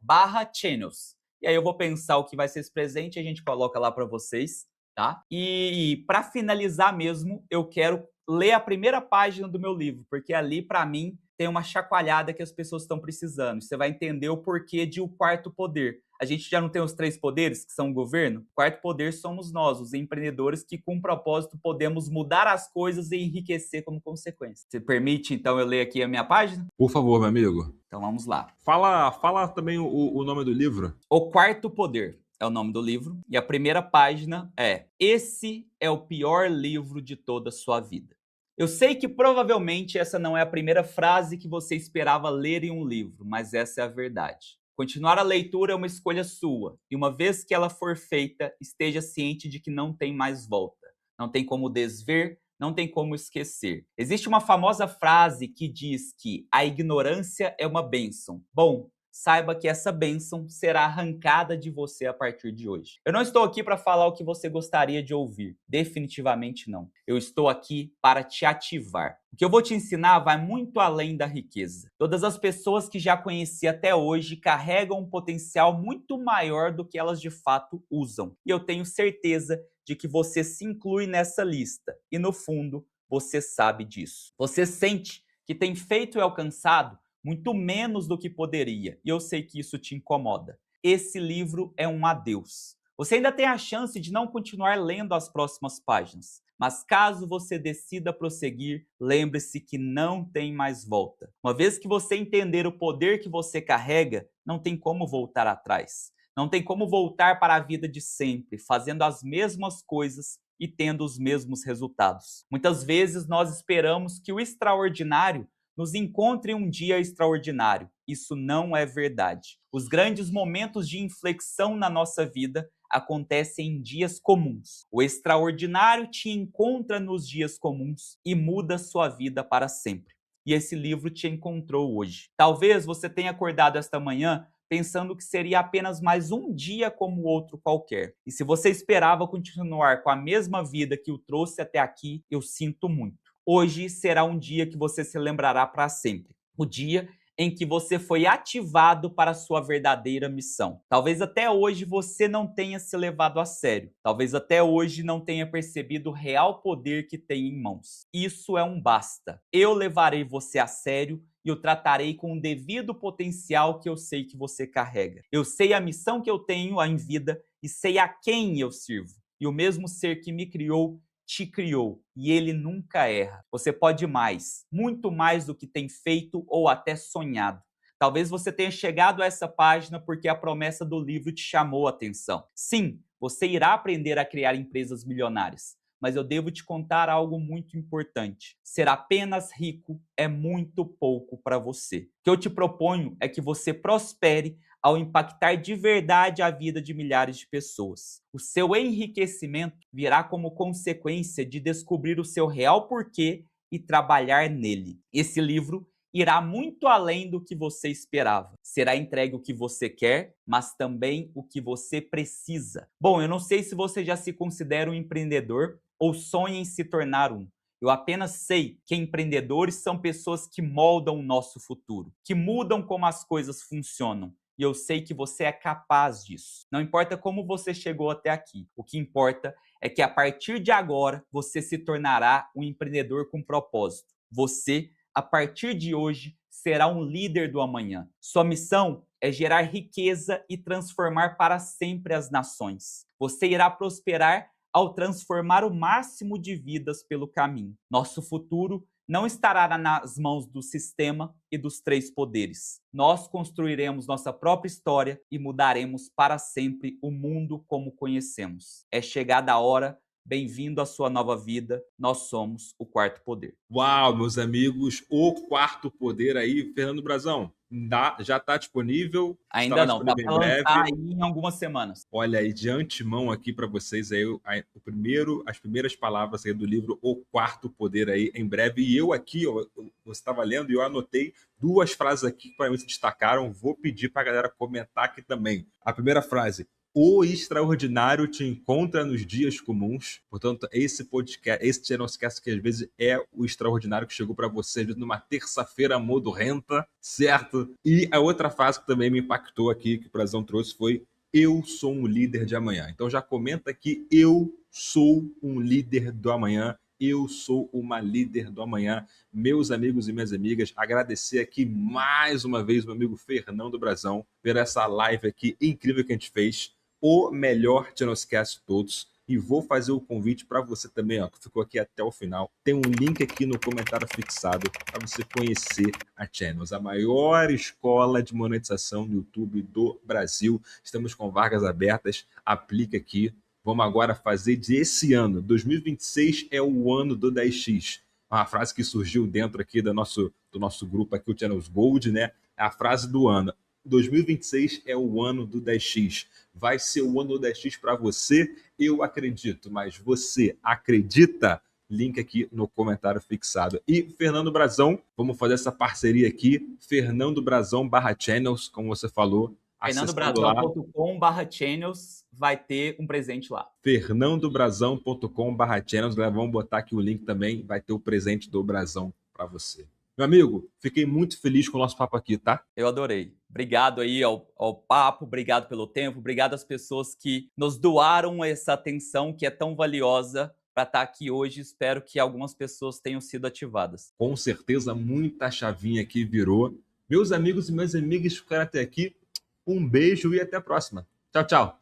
/channels. E aí eu vou pensar o que vai ser esse presente e a gente coloca lá para vocês, tá? E para finalizar mesmo, eu quero ler a primeira página do meu livro, porque ali, para mim, tem uma chacoalhada que as pessoas estão precisando. Você vai entender o porquê de O Quarto Poder. A gente já não tem os 3 poderes, que são o governo? O quarto poder somos nós, os empreendedores que, com propósito, podemos mudar as coisas e enriquecer como consequência. Você permite, então, eu ler aqui a minha página? Por favor, meu amigo. Então vamos lá. Fala também o nome do livro. O Quarto Poder é o nome do livro. E a primeira página é: Esse é o pior livro de toda a sua vida. Eu sei que provavelmente essa não é a primeira frase que você esperava ler em um livro, mas essa é a verdade. Continuar a leitura é uma escolha sua, e uma vez que ela for feita, esteja ciente de que não tem mais volta. Não tem como desver, não tem como esquecer. Existe uma famosa frase que diz que a ignorância é uma bênção. Bom, saiba que essa bênção será arrancada de você a partir de hoje. Eu não estou aqui para falar o que você gostaria de ouvir. Definitivamente não. Eu estou aqui para te ativar. O que eu vou te ensinar vai muito além da riqueza. Todas as pessoas que já conheci até hoje carregam um potencial muito maior do que elas de fato usam. E eu tenho certeza de que você se inclui nessa lista. E no fundo, você sabe disso. Você sente que tem feito e alcançado muito menos do que poderia, e eu sei que isso te incomoda. Esse livro é um adeus. Você ainda tem a chance de não continuar lendo as próximas páginas, mas caso você decida prosseguir, lembre-se que não tem mais volta. Uma vez que você entender o poder que você carrega, não tem como voltar atrás. Não tem como voltar para a vida de sempre, fazendo as mesmas coisas e tendo os mesmos resultados. Muitas vezes nós esperamos que o extraordinário nos encontre um dia extraordinário. Isso não é verdade. Os grandes momentos de inflexão na nossa vida acontecem em dias comuns. O extraordinário te encontra nos dias comuns e muda sua vida para sempre. E esse livro te encontrou hoje. Talvez você tenha acordado esta manhã pensando que seria apenas mais um dia como outro qualquer. E se você esperava continuar com a mesma vida que o trouxe até aqui, eu sinto muito. Hoje será um dia que você se lembrará para sempre. O dia em que você foi ativado para a sua verdadeira missão. Talvez até hoje você não tenha se levado a sério. Talvez até hoje não tenha percebido o real poder que tem em mãos. Isso é um basta. Eu levarei você a sério e o tratarei com o devido potencial que eu sei que você carrega. Eu sei a missão que eu tenho em vida e sei a quem eu sirvo. E o mesmo ser que me criou te criou e ele nunca erra. Você pode mais, muito mais do que tem feito ou até sonhado. Talvez você tenha chegado a essa página porque a promessa do livro te chamou a atenção. Sim, você irá aprender a criar empresas milionárias, mas eu devo te contar algo muito importante. Ser apenas rico é muito pouco para você. O que eu te proponho é que você prospere ao impactar de verdade a vida de milhares de pessoas. O seu enriquecimento virá como consequência de descobrir o seu real porquê e trabalhar nele. Esse livro irá muito além do que você esperava. Será entregue o que você quer, mas também o que você precisa. Bom, eu não sei se você já se considera um empreendedor ou sonha em se tornar um. Eu apenas sei que empreendedores são pessoas que moldam o nosso futuro, que mudam como as coisas funcionam. E eu sei que você é capaz disso. Não importa como você chegou até aqui. O que importa é que a partir de agora você se tornará um empreendedor com propósito. Você, a partir de hoje, será um líder do amanhã. Sua missão é gerar riqueza e transformar para sempre as nações. Você irá prosperar ao transformar o máximo de vidas pelo caminho. Nosso futuro não estará nas mãos do sistema e dos 3 poderes. Nós construiremos nossa própria história e mudaremos para sempre o mundo como conhecemos. É chegada a hora. Bem-vindo à sua nova vida. Nós somos o Quarto Poder. Uau, meus amigos, o Quarto Poder aí, Fernando Brazão, já está disponível? Ainda Estará não, tá disponível para em lançar breve. aí em algumas semanas. Olha aí, de antemão aqui para vocês aí as primeiras palavras aí do livro O Quarto Poder aí em breve. E eu aqui, ó, você estava lendo e eu anotei 2 frases aqui que para mim se destacaram. Vou pedir para a galera comentar aqui também. A primeira frase: o extraordinário te encontra nos dias comuns. Portanto, esse podcast, esse Genoscast que às vezes é o extraordinário que chegou para você numa terça-feira modorrenta, certo? E a outra frase que também me impactou aqui, que o Brazão trouxe, foi: eu sou um líder de amanhã. Então já comenta aqui: eu sou um líder do amanhã. Eu Sou uma Líder do Amanhã. Meus amigos e minhas amigas, agradecer aqui mais uma vez o meu amigo Fernando Brazão por essa live aqui incrível que a gente fez, o melhor Tchanoscast de todos. E vou fazer o convite para você também, ó, que ficou aqui até o final. Tem um link aqui no comentário fixado para você conhecer a Channels, a maior escola de monetização no YouTube do Brasil. Estamos com vagas abertas, aplica aqui. Vamos agora fazer desse ano, 2026 é o ano do 10x. Uma frase que surgiu dentro aqui do nosso grupo aqui, o Channels Gold, né? É a frase do ano. 2026 é o ano do 10x. Vai ser o ano do 10x para você, eu acredito, mas você acredita? Link aqui no comentário fixado. E Fernando Brazão, vamos fazer essa parceria aqui, Fernando Brazão /Channels, como você falou, acessando lá. fernandobrazão.com/channels vai ter um presente lá. fernandobrazão.com/channels, vamos botar aqui o link também, vai ter o presente do Brazão para você. Meu amigo, fiquei muito feliz com o nosso papo aqui, tá? Eu adorei. Obrigado aí ao papo, obrigado pelo tempo, obrigado às pessoas que nos doaram essa atenção que é tão valiosa para estar aqui hoje. Espero que algumas pessoas tenham sido ativadas. Com certeza, muita chavinha aqui virou. Meus amigos e minhas amigas ficaram até aqui. Um beijo e até a próxima. Tchau, tchau.